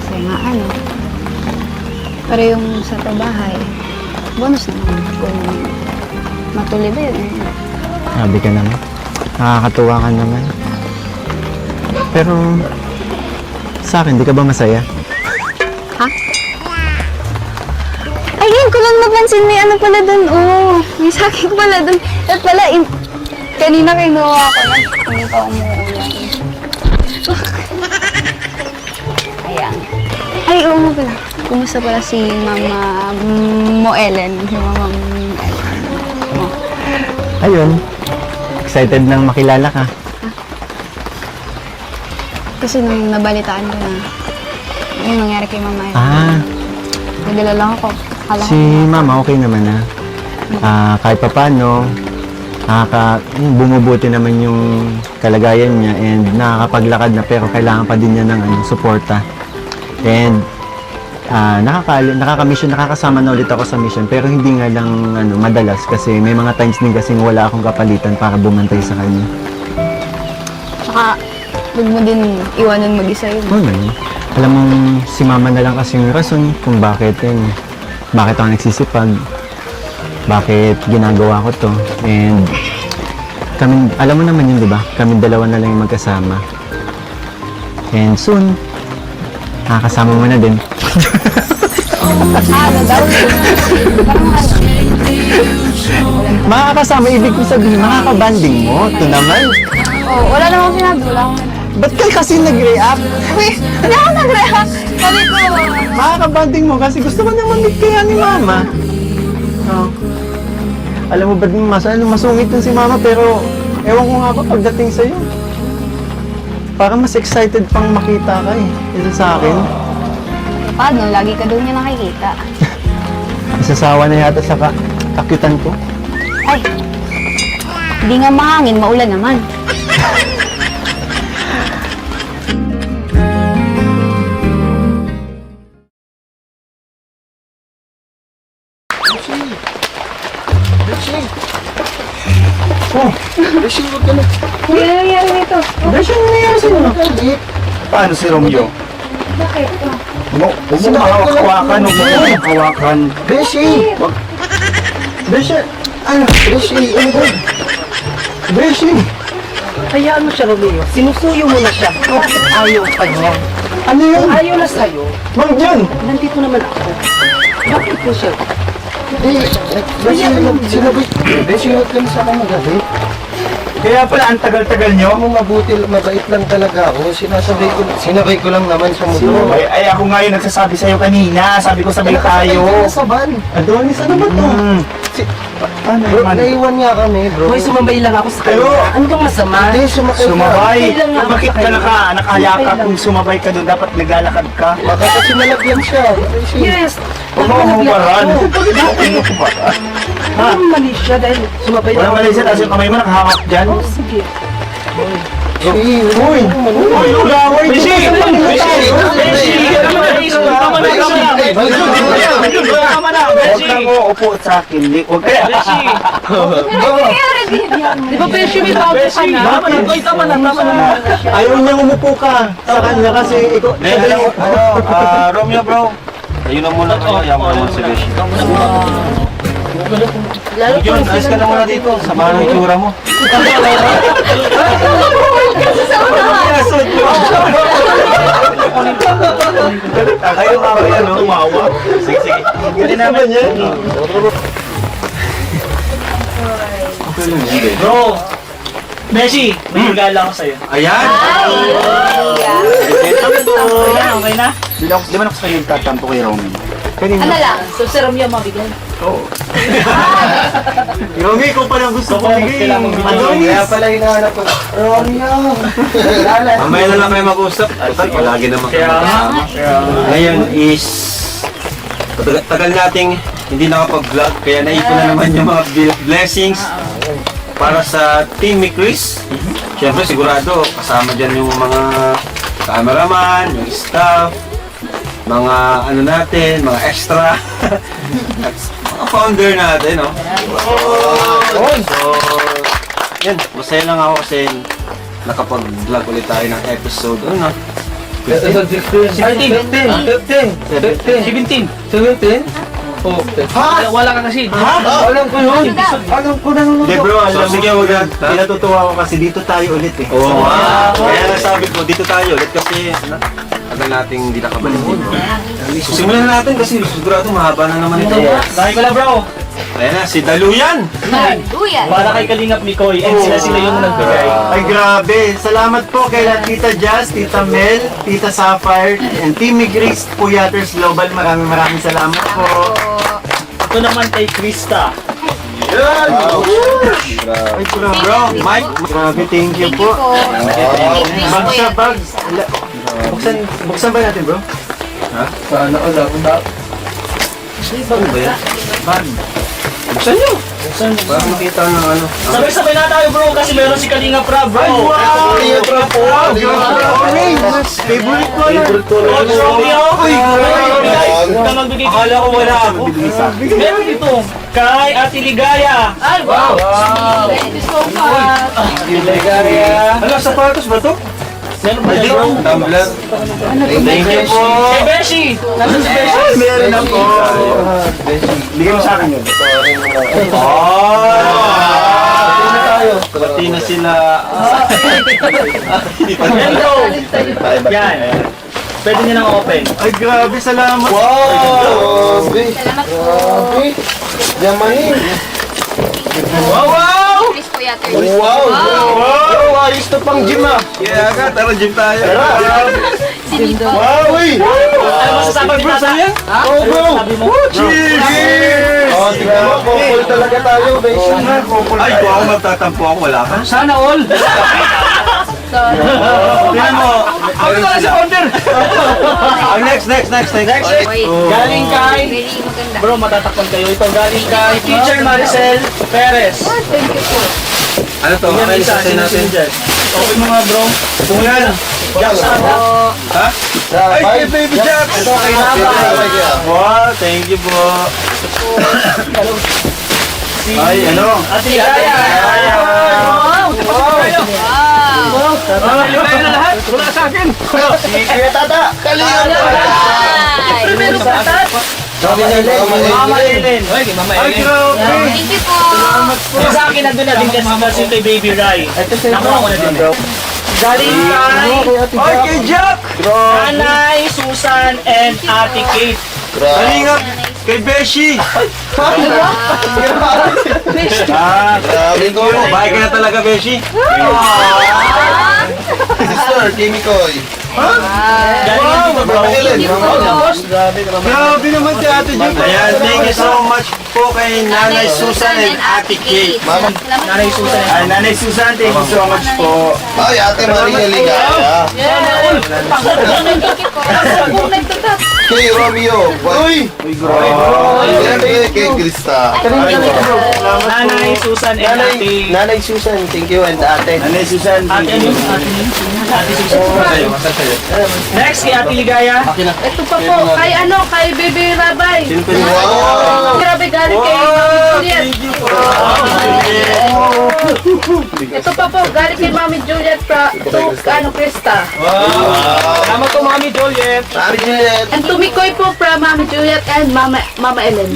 Kasi nga ano, pero yung sa trabahay, bonus naman kung matuloy ba yun. Sabi ka naman. Nakakatuwa ka naman. Pero, sa akin, di ka ba masaya? Ha? Ay, ngayon ko lang napansin may ano pala dun. Oh, may sakit pala dun. At pala, kanina kinuha ko lang. Hindi pa umuulan. Ayan. Ay, oo nga pala. Kumusta pala si Mama Mo Ellen? Si Mama Mo Ellen. Oh. Ayun. Excited nang makilala ka. Kasi nung nabalitaan ko na yung nangyari kay Mama Ellen. Ah, Nadala lang ako. Akala ko si Mama okay naman na. Kahit pa paano, bumubuti naman yung kalagayan niya and nakakapaglakad na pero kailangan pa din niya ng suporta. And nakaka-mission, nakakasama na ulit ako sa mission pero hindi nga lang madalas kasi may mga times din kasing wala akong kapalitan para bumantay sa kanya. Tsaka, huwag mo din iwanan mag-isa yun. Oo naman. Alam mo, si Mama na lang kasi yung rason kung bakit ako nagsisipag, bakit ginagawa ko to. And kami, alam mo naman yun, di ba? Kami dalawa na lang yung magkasama. And soon, nakakasama mo na din. Ano daw? Makakasama, ibig ko sabihin, makakabanding mo. Ito naman. Oh, wala namang sinabi. Wala akong Ba't ka kasi nag-react? Uy, hindi ako nag-react. Sabi ko, Makakabanding mo kasi gusto ko naman meet kaya ni Mama. Oh. Alam mo ba din, masungit din si Mama pero ewan ko nga ba pagdating sa'yo. Parang mas excited pang makita ka kaysa sa akin. paano? Lagi ka daw niya nakikita. Isasawa na yata sa kakyutan ko. Ay, hindi nga mahangin, maulan naman. Rachel, wag ka na. Ano nangyari dito? Beshi, ano nangyari sa'yo? Paano si Romeo? Bakit? Huwag mo mahawak-hawakan, huwag mo mahawak-hawakan. Beshi! Beshi, ano? Beshi, ano ba? Beshi! Hayaan mo siya, Romeo. Sinusuyo mo na siya. Bakit ayaw pa niya? Ano yun? Ayaw na sa'yo. Ma'am John! Nandito naman ako. Bakit po siya? Beshi, sinabi. Beshi, wag ka na sa akin magalit. Kaya pala ang tagal-tagal nyo. Ako mabuti, mabait lang talaga ako. Sinabay ko lang naman sa mundo. Ay, ako nga yung nagsasabi sa'yo kanina. Sabi ko sabay tayo. Sa van. Adonis, ano ba to? Ano Bro, naman? naiwan niya kami, bro. Hoy, sumabay lang ako sa kanya. Pero- Ano bang masama? Hindi, sumakay ka. Sumabay. Kailan nga Bakit ka makakaya? nakahaya ka kung sumabay ka doon? Dapat naglalakad ka. Baka kasi nalagyan siya. Beshi. Yes! Huwag mo humaran. Huwag mo humaran. Ha? Ano mali siya dahil sumabay Wala mali siya. Tapos yung kamay mo nakahawak dyan. Oh, sige. Beshi, Uy! Uy! Laway! Bishi! Huwag ka mo upo sa akin. Huwag ka. Di ba, Beshi, may bago ka na? Tama na. Ayaw niyang umupo ka sa kanya kasi ikaw... Romeo bro. Ayun na muna to. Ayaw mo naman si Beshi. John, alis ka na muna dito. Samahan ng itsura mo. Ayaw nga ba yan, no? Tumawa. Sige, sige. Hindi naman yan. Bro, Beshi, may regalo ako sa'yo. Ayan! Okay na? Di ba ako sa tatampo kay Romy? Ano lang? So, si Romeo mabigyan. Yomi, ikaw palang gusto ko bigay. Kaya pala hinahanap ko. Mamaya na lang kayo mag-usap. Total, palagi naman kayo magkasama. Ngayon is tagal nating hindi nakapag-vlog kaya naipon na naman yung mga blessings para sa Team Chris. Siyempre sigurado kasama dyan yung mga cameraman, yung staff, mga ano natin, mga extra, at mga founder natin, no? So, yan, masaya lang ako kasi nakapag-vlog ulit tayo ng episode, ano, 17. 17? Oh, Wala ka kasi. alam ko yun. Alam ko na nung Hindi bro, So, alam sige, mo, wag na. pinatutuwa ko kasi dito tayo ulit eh. Oo, kaya nasabi ko, dito tayo ulit kasi tagal nating hindi nakabalik dito. So, simulan na natin kasi sigurado mahaba na naman ito. Dahil ko lang bro. Ayan na, si Daluyan! Duyan. Para kay Kalingap Mikoy and sila yung nagbigay. Ay grabe, salamat po kay Tita Jazz, Tita Mel, Tita Sapphire, and Team Grace Puyaters Global. Maraming salamat po. Ito naman kay Krista. Ay bro, Mike! grabe, thank you po. Bag sa bag. Buksan ba natin bro? Sana wala ko na. Ano ba yan? Buksan nyo! Para makita ng ano. Sabay-sabay na tayo bro kasi meron si Kalingap Rab bro. Favorite ko na. Coach Romeo. Ikaw magbigay. Akala ko wala ako. Meron dito. Kay Ate Ligaya. Ay wow. Thank you so much. Ano, sapatos ba to? Meron ba yan bro? Tumbler. Thank you po! Kay Beshi. Nasaan si Beshi? Meron ako. Bigyan mo sa akin yun. Pati na sila. Yan bro. Yan. Pwede niya nang open. Ay grabe, salamat. Wow! Salamat po. Yamanin! Wow! Chris Puyaters. Wow! Wow! Ayos to pang gym ah! Kaya ka, tara gym tayo. Sinipo. Wow! Uy! Ano masasabi bro sa yan? Oh bro! Sabi mo? Cheers! Oh, tingnan mo, couple talaga tayo, Beshi. Ay, kung ako magtatampo ako, wala ka. Sana all. Tingnan mo. Ako na si Founder. Ang next. Wait. Galing kay Very maganda. bro, matatakpan kayo. Ito galing kay Teacher Maricel Perez. Thank you po. Ano to? Yan Ano isa, isa sino natin? dyan? Open mo nga bro. Kung yan. Jackson. Ha? Ay, baby Jack! Ito kay Napay. Wow, thank you po. Ay, ano? Ate Ligaya. Wow. Ligaya na lahat. Wala sa akin. Kuya Tata! Kalingap! Primero sa atat. Mama Ellen. Mama Ellen. Thank you po. Yung sa akin nandun na din kasi kay Baby Rai. Nakuha ko na din bro. Galing kay Ay, kay Jack! Nanay, Susan, and Ate Kate. Kalingap! Kay Beshi! Grabe ko! Bahay ka na talaga, Beshi. Sister, Kimi Koy! Galing dito bro. Ellen! Grabe naman si Ate Jun. Ayan, thank you so much po kay Nanay Susan and Ate Kate. Mama. Nanay Susan. Ay, Nanay Susan, thank you so much po. Ay, Ate Maria Ligaya! Thank you po. Kay Romeo! Uy! Siyempre, kay Krista! Nanay Susan and Ate. Nanay Susan, thank you, and ate. Nanay Susan, Ate ano? Ate Susan. Next kay Ate Ligaya. Ito pa po, kay Bebe Rabay. Wow! Grabe galing kay Mami Juliet. Ito pa po, galing kay Mami Juliet to Krista. Salamat po Mami Juliet. Mami Juliet! And tumikoy po from Mami Juliet and Mama Ellen.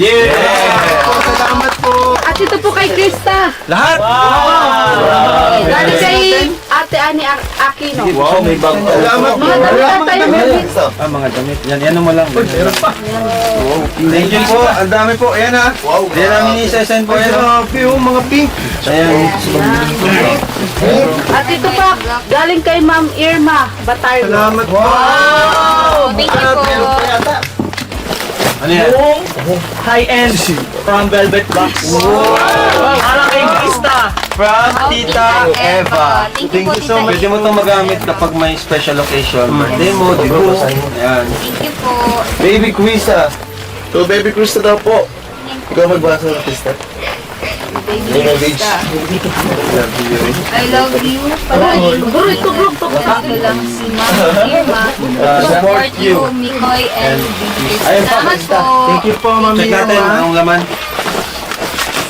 Salamat po! At ito po kay Krista. Lahat! Wow! Galing kay Ate Ate Ani Aquino. Wow, may bag. Salamat po. Mga damit tayo, Melvin. Mga damit. Yan mo lang. Wow. Thank you po. Ang dami po. Ayan ha. Wow. Hindi namin isa-send po. Ayan. Grabe yung mga pink. Ayan. At ito pa, galing kay Ma'am Irma Batarlo. Salamat po. Thank you po. Ano yan? High-end from Velvet Box. Parang kay Krista. From Tita Eva. Thank you po, Tita Pwede mo itong magamit kapag may special occasion. Birthday mo, dibo. Ayan. Thank you po. Baby Krista. So, Baby Krista daw po. Ikaw magbasa ng Krista. Baby Krista. I love you. Palagi. Ito lang si Ma'am Irma. Support you, Mikoy and Baby Krista. Salamat po. Thank you po, Ma'am Check natin Irma. anong laman.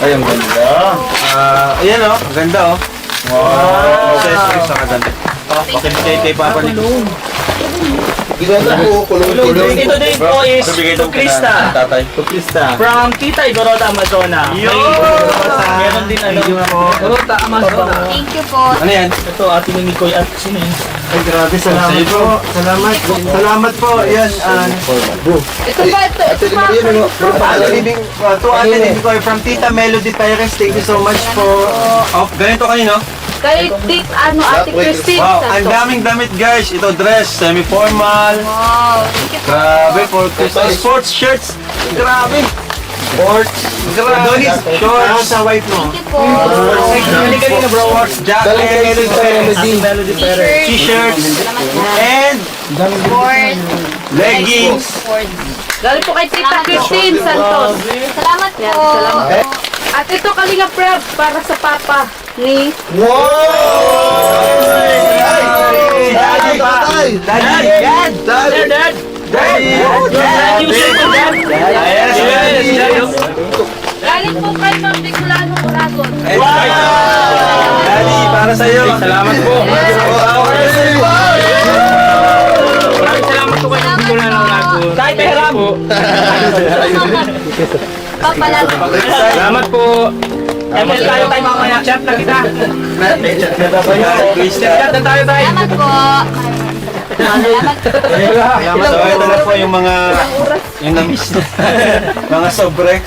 Ay, ang ganda. Ayan o, ang ganda o. Wow! Accessories sa kadami. Pakibigay kay Papa ni Ganda po, kulong-kulong. Ito din po is to Krista. Tatay. Krista. From Tita Igorota Amazona. Meron din ano. Igorota Amazona. Thank you po. Ano yan? Ito ating ni Mikoy at sino yun? Ay, grabe. Salamat po. Salamat po. Yan. Ito pa, ito pa. To Ate Nicoy from Tita Melody Perez. Thank you so much po. Oh, ganito kanino? Kay Ate Christine. Wow, ang daming damit guys. Ito dress, semi-formal. Wow. Thank you po. Grabe, for Christmas. Sports shirts. Grabe. Sports. Grabe. Ano Shorts. sa white mo? Thank you po. Sports jacket. Melody Perez. T-shirts. And Ford. leggings. Ford. Galing po kay Tita Christine Santos. Salamat po. Yan, salamat. At ito Kalinga Prab para sa papa ni Daddy, tatay. Dad! Daddy. Dad! Daddy. galing po kay Ma'am Bicolano Corazon. Daddy, para sa'yo. Salamat po. Maraming salamat po kayo ng Bicolano Corazon. Tay Tehram! Papalalo. Salamat po. ML tayo tayo mamaya. Chat na kita. Chat na tayo tayo. Salamat po. Salamat po. So, ito na po yung mga na-miss na mga sobre.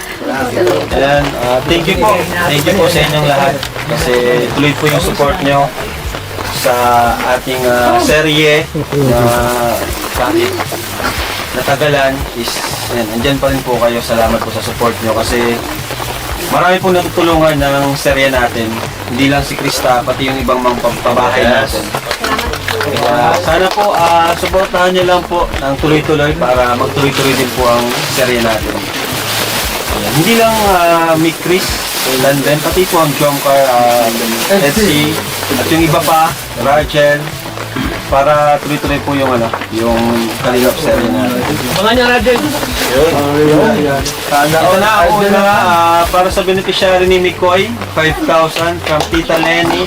Ayan, thank you po. Thank you po sa inyong lahat. Kasi tuloy po yung support nyo sa ating serye na kahit natagalan is ayan, andyan pa rin po kayo. Salamat po sa support nyo kasi marami po natutulungan ng serye natin. Hindi lang si Krista, pati yung ibang mga pabahay natin. Kaya sana po, supportahan nyo lang po ng tuloy-tuloy para magtuloy-tuloy din po ang serye natin. Ayan. Hindi lang Mick Chris, London, pati po ang Jomcar, Etsy, at yung iba pa, Rachel, para tuloy-tuloy po yung yung Kalingap serye natin. Mga niya Radel. Ito na ang una, para sa beneficiary ni Mikoy, 5,000 from Tita Lenny.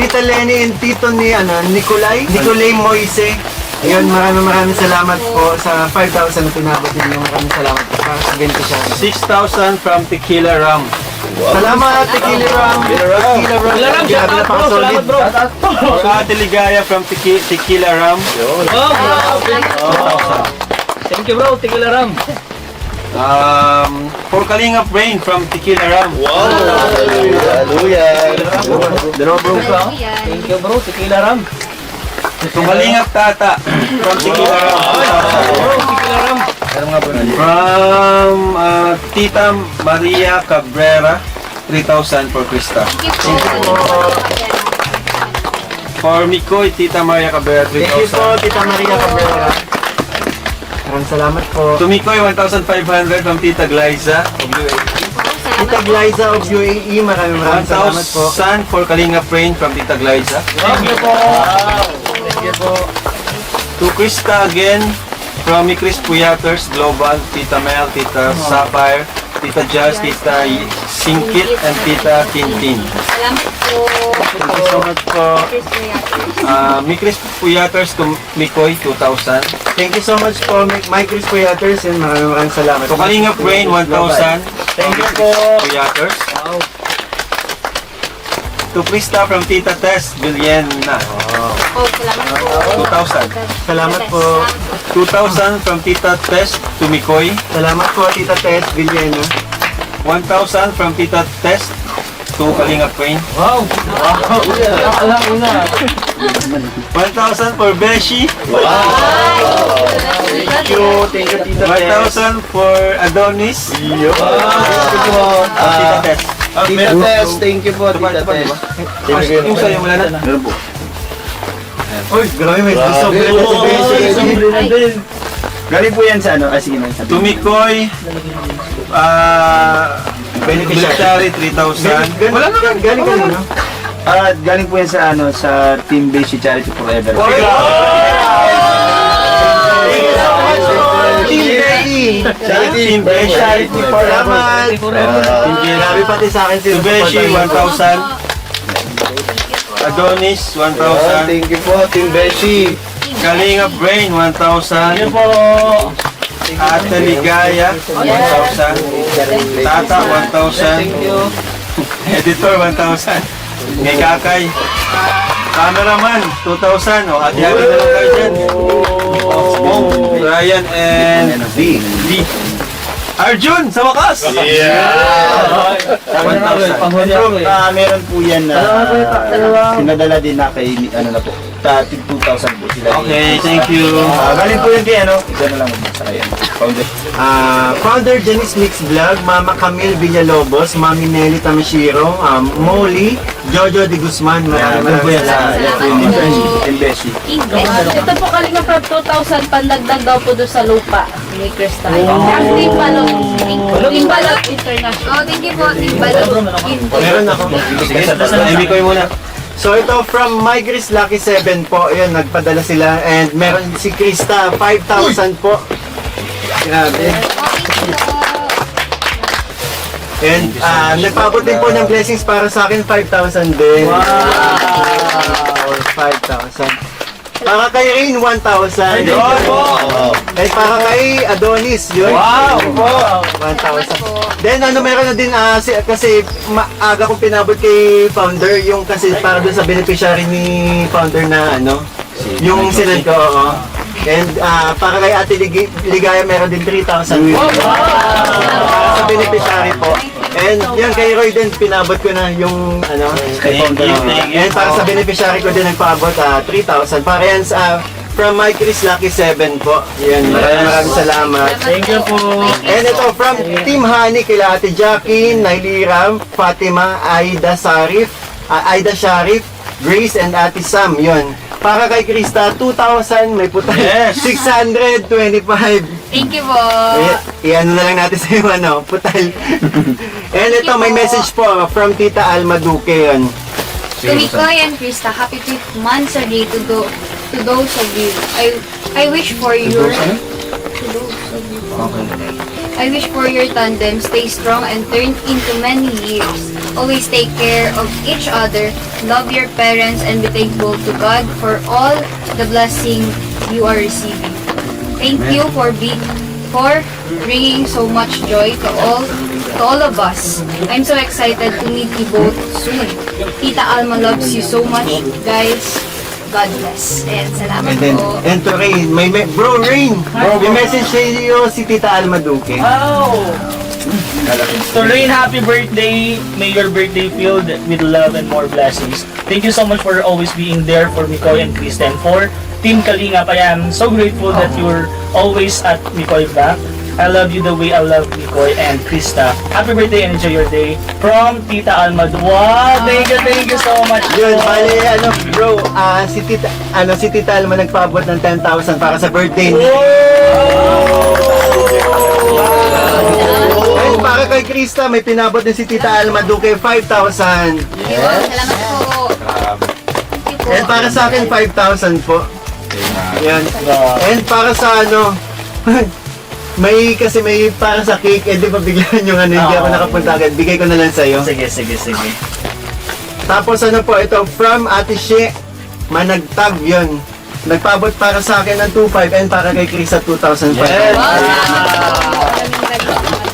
Tita Lenny and Tito ni Nicolay Moise. Ayun, maraming salamat po sa 5,000 na pinabot ninyo. Maraming salamat po para sa ganito siya. 6,000 from Tequila Ram. Salamat, Tequila Ram. Laram, shout out bro. Salamat bro. Ate Ligaya from Tequila Ram. Oh, bro. Thank you bro, Tequila Ram. For Kalingap Rain from Tequila Ram. Hallelujah. Dalawa bro ka. Thank you bro, Tequila Ram. From Kalingap Tata from Tequila Ram. Bro, Tequila Ram. From Tita Maria Cabrera, 3,000 for Krista. Thank you po. For Mikoy, Tita Maria Cabrera, Thank you po, 3,000. Tita Maria Cabrera. Maraming salamat po. To Mikoy, 1,500 from Tita Glyza. Tita Glyza of UAE, maraming salamat po. 1,000 for Kalingap Rain from Tita Glyza. Thank you po. Thank you po. To Krista again, from Chris Puyaters Global, Tita Mel, Tita Sapphire, Tita Jazz, Tita Singkit, and Tita Tintin. Salamat po. Thank you so much po. Chris Puyaters to Mikoy, 2,000. Thank you so much po, Mike Chris Puyaters, and maraming salamat. To Kalingap Rain, 1,000. Thank you po. Puyaters. to Krista from Tita Tess Villena. Oh, salamat po. 2,000. Salamat po. 2,000 from Tita Tess to Mikoy. Salamat po, Tita Tess Villena. 1,000 from Tita Tess to Kalinga Queen. Wow! Alam mo na. 1,000 for Beshi. Thank you, Tita Tess. 1,000 for Adonis. Tita Tess. Tita Tess, thank you po, Tita Tess. Yung sa'yo, wala na. Meron po. Uy, grabe, may gusto ko na si Galing po yan sa ano? Sige na, sabi. To Mikoy, beneficiary 3,000. Wala naman, galing ka na. Galing po yan sa ano, sa Team Beshi Charity Forever. Team Beshi. Charity Forever. Grabe pati sa akin To Beshi, 1,000. Adonis, 1,000. Thank you po, Team Beshi. Kalinga Brain, 1,000. Ate Ligaya, 1,000. Tata, 1,000. Editor, 1,000. May Kakay. Cameraman, 2,000. O, hati-hati na lang kayo dyan. Bong, Ryan, and D. D. Arjun, sa wakas! 1,000. Meron po yan na pinadala din na kay ano na po. 2,000 po sila. Okay, thank you. Galing po yun kay ano. Ito na lang sa kayo. Founder. Founder Janice Mix Vlog, Mama Camille Villalobos, Mami Nelly Tamashiro, Molly, Jojo de Guzman, maraming Yan po yung Team Beshi. Ito po kalinga from 2,000 pandagdag daw po doon sa lupa ni Krista. Ang Team Balot. Team Balot International. Oh, thank you po, Team Balot. Meron ako. Sige, Amy ko muna. So ito from My Gris Lucky 7 po, yun, nagpadala sila. And meron si Krista, 5,000 po. Grabe. And nagpaabot din po ng blessings para sa akin, 5,000 din. Wow! 5,000. Para kay Rain, 1,000. And para kay Adonis, yun. Wow! 1,000. Then meron na din kasi maaga kong pinabot kay Founder yung kasi para dun sa beneficiary ni Founder na yung sinend ko. Oo. And para kay Ate Ligaya meron din 3,000. Para sa beneficiary po. And yan kay Roy din pinabot ko na yung kay Founder. And para sa beneficiary ko din nagpaabot 3,000. Para yan sa from My Chris Lucky 7 po. Yan, maraming salamat. Thank you po. And ito from Team Honey kila Ate Jackie, Nailira, Fatima, Aida Sharif, Grace and Ate Sam. Yun. Para kay Krista, 2,000 may putal. Yes. 625. Thank you po. Iano na lang natin sa iyo, putal. And ito, may message po from Tita Alma Duque yun. To Mikoy and Krista, happy 5th monthsary to those of you. I wish for your I wish for your tandem stay strong and turn into many years. Always take care of each other, love your parents, and be thankful to God for all the blessing you are receiving. Thank you for bringing so much joy to all of us. I'm so excited to meet you both soon. Tita Alma loves you so much, guys. God bless. And salamat po. And to Rain, Bro Rain, may message sa iyo si Tita Alma Duque. Wow! So Rain, happy birthday. May your birthday filled with love and more blessings. Thank you so much for always being there for Mikoy and Krista. And for Team Kalingap, I am so grateful that you're always at Mikoy back. I love you the way I love Mikoy and Krista. Happy birthday and enjoy your day. From Tita Alma. Wow! Thank you so much. Yun, bali, bro, si Tita Alma nagpaabot ng 10,000 para sa birthday niya. And para kay Krista, may pinabot din si Tita Alma Duque, 5,000. Yes. Salamat po. Thank you po. And para sa akin, 5,000 po. Yan. And para sa may para sa cake, di ba bigyan yung hindi ako nakapunta agad, bigay ko na lang sa'yo. Sige. Tapos po, ito from Ate She, Managtag yun. Nagpabot para sa akin ng 2,500 and para kay Chris at 2,500. Yes!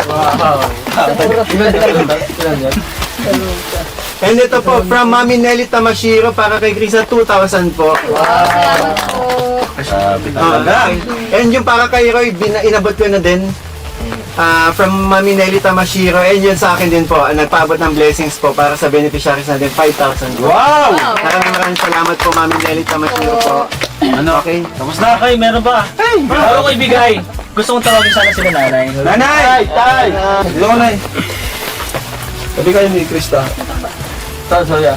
Wow. Wow! Ilan yan? And ito po, from Mami Nelly Tamashiro para kay Krista, 2,000 po. Sabi talaga. And yung para kay Roy, inabot ko na din. From Mami Nelly Tamashiro. And yun sa akin din po, nagpaabot ng blessings po para sa beneficiaries natin, 5,000 po. Wow! Maraming salamat po, Mami Nelly Tamashiro po. Ano? Okay. Tapos na. Okay, meron ba? Bago ko ibigay. Gusto kong tawagin sana sila nanay. Nanay! Tay! Dito ko, Nay. Sabi kayo ni Krista. Sorry.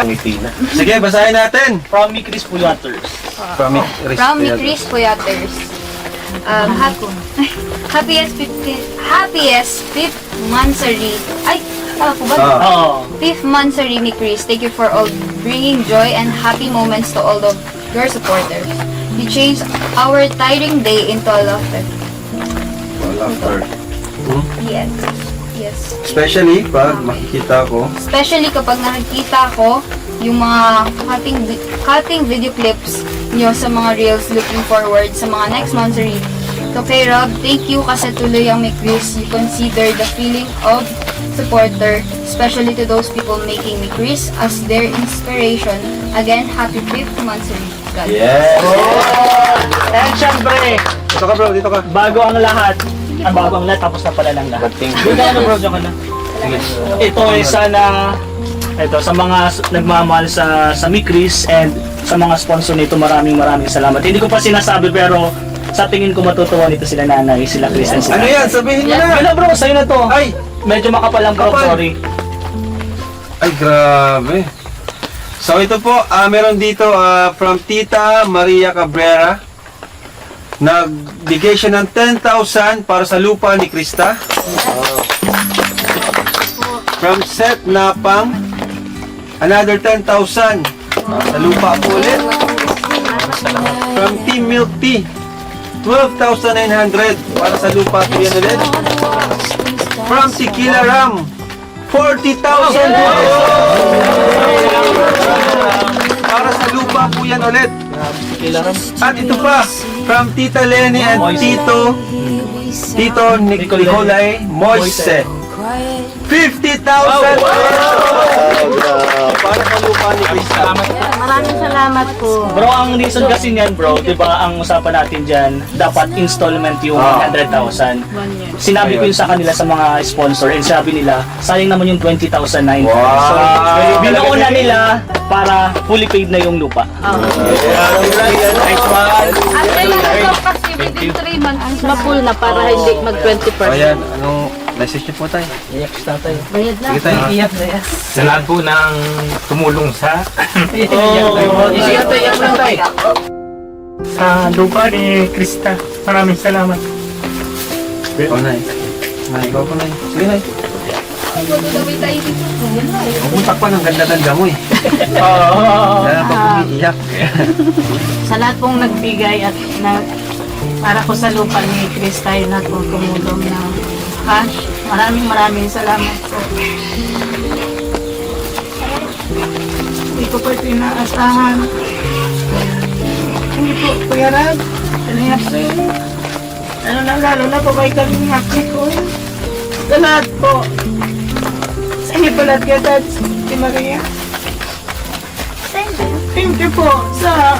Ngiti na. Sige, basahin natin. From me, Chris Puyaters. From me, Chris Puyaters. Happiest 5th Mansari. Ay, tama po ba? Oo. 5th Mansari ni Chris. Thank you for all bringing joy and happy moments to all of your supporters. You changed our tiring day into a laughter. Yes. Yes. Especially pag makikita ko. Especially kapag nakikita ko yung mga cutting video clips nyo sa mga reels, looking forward sa mga next Mansari. So kay Rob, thank you kasi tuloy ang may Chris. You consider the feeling of supporter, especially to those people making me Chris as their inspiration. Again, happy 5th Mansari. God bless. Yes! And syempre, Dito ka bro, dito ka. bago ang lahat, tapos na pala lang lahat. Hindi ka na bro, dyan ka na. Ito ay sana, sa mga nagmamahal sa Mi Chris and sa mga sponsor nito, maraming salamat. Hindi ko pa sinasabi pero sa tingin ko matutuwa nito sila nanay, sila Chris and sila. Ano yan? Sabihin mo na! Wala bro, sa'yo na to. Ay! Medyo makapal lang bro, Kapal. sorry. Ay, grabe. So ito po, meron dito from Tita Maria Cabrera. Nagbigay siya ng 10,000 para sa lupa ni Krista. From Seth Napang, another 10,000 sa lupa po ulit. From Team Milk Tea, 12,900 para sa lupa po yan ulit. From Tequila Ram, 40,000 para sa lupa po yan ulit. At ito pa, from Tita Lenny and Tito Nicolay Moise, 50,000 para sa lupa ni Krista. Maraming salamat po. Bro, ang reason kasi niyan bro, di ba ang usapan natin dyan, dapat installment yung 100,000. Sinabi ko yun sa kanila sa mga sponsor and sabi nila, sayang naman yung 20,000 na yun. So, binuuna nila para fully paid na yung lupa. Nice one. At kailangan ko kasi within 3 months ma-full na para hindi mag-20%. Ayan, anong message niyo po tayo? Bayad na. Sige tayo. Sa lahat po ng tumulong sa Sa lupa ni Krista, maraming salamat. Ikaw na eh. Ikaw po na eh. Sige na eh. Ang utak pa ng ganda-ganda mo eh. Kaya pag umiiyak. Sa lahat pong nagbigay at para ko sa lupa ni Krista na tumulong ng cash. Maraming salamat po. Hindi ko po pinaasahan. Hindi po, Kuya Rab. Lalo na po kay Kalingap ko. Sa lahat po. Sa inyo po lahat kaya Dad, si Maria. Thank you po sa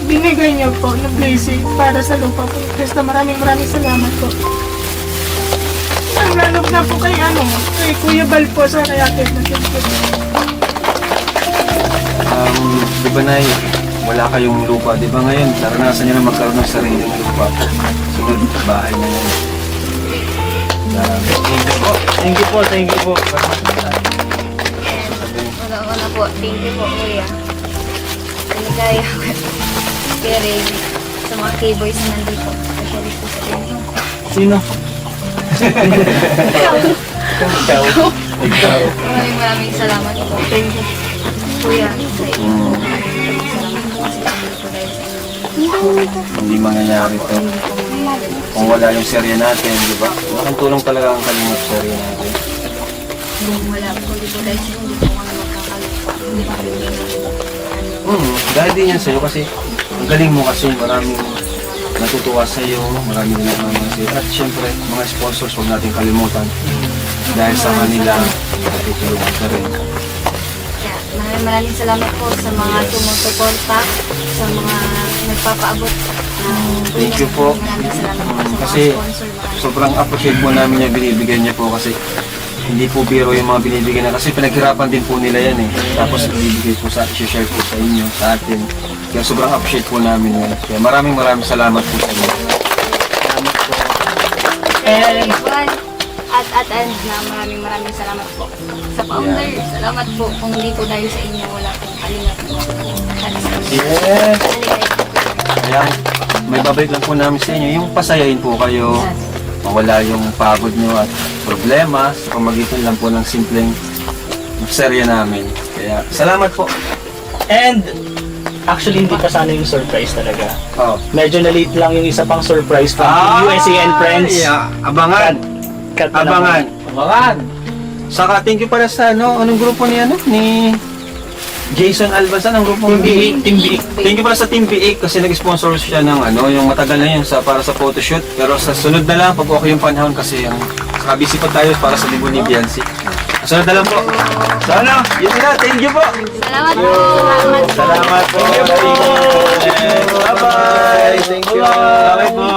binigay niyo po na blessing para sa lupa po. Krista, maraming salamat po. Ang lalog na po kay kay Kuya Bal po sa kayakit na Di ba na wala kayong lupa, di ba ngayon? Naranasan niyo na magkaroon ng sariling lupa. Sunod, bahay na yan. Thank you po. Wala po. Thank you po, Kuya. Pinagaya ko. Kaya Ray, sa mga K-boys na nandito. Especially po sa inyo. Sino? Maraming salamat po. Thank you. Kuya, sa inyo. Salamat po kasi nandito dahil sa inyo. Hindi mangyayari to. Kung wala yung serye natin, di ba? Malaking tulong talaga ang Kalingap serye natin. Kung wala po dito dahil sa inyo, hindi po kami magkakalupa. Hindi po kami Dahil din yan sa'yo kasi ang galing mo kasi maraming natutuwa sa'yo, maraming nagmamahal sa'yo. At syempre, mga sponsors, huwag natin kalimutan. dahil sa kanila, natutulungan ka rin. Kaya maraming salamat po sa mga sumusuporta, sa mga nagpapaabot ng Thank you po. Maraming salamat po sa Kasi mga sponsor. sobrang appreciate po namin yung binibigyan niya po kasi hindi po biro yung mga binibigyan na kasi pinaghirapan din po nila yan eh. Tapos ibibigay po sa share po sa inyo, sa atin. Kaya sobrang appreciate po namin yan. Kaya maraming salamat po sa inyo. And At end na maraming salamat po. Sa founder, salamat po. Kung hindi po dahil sa inyo, wala pong kalingat po. Yes! Kaya may babalik lang po namin sa inyo, yung pasayahin po kayo, mawala yung pagod nyo at problema sa pamagitan lang po ng simpleng serya namin. Kaya salamat po. And actually hindi pa sana yung surprise talaga. Oh. Medyo na-late lang yung isa pang surprise from USA and Friends. Yeah. Abangan! Cut na Abangan! naman. Abangan! Saka thank you pala sa anong grupo ni ni Jason Albasan, ang grupo Team Biik, Team Biik. Thank you pala sa Team Biik kasi nag-sponsor siya ng yung matagal na yun para sa photoshoot. Pero sa sunod na lang, pag okay yung panahon kasi busy pa tayo para sa Libo ni Biancy. Sunod na lang po. Sana, yun na. Thank you po. Salamat po. Salamat po. Salamat po. Bye-bye. Thank you. Bye-bye po.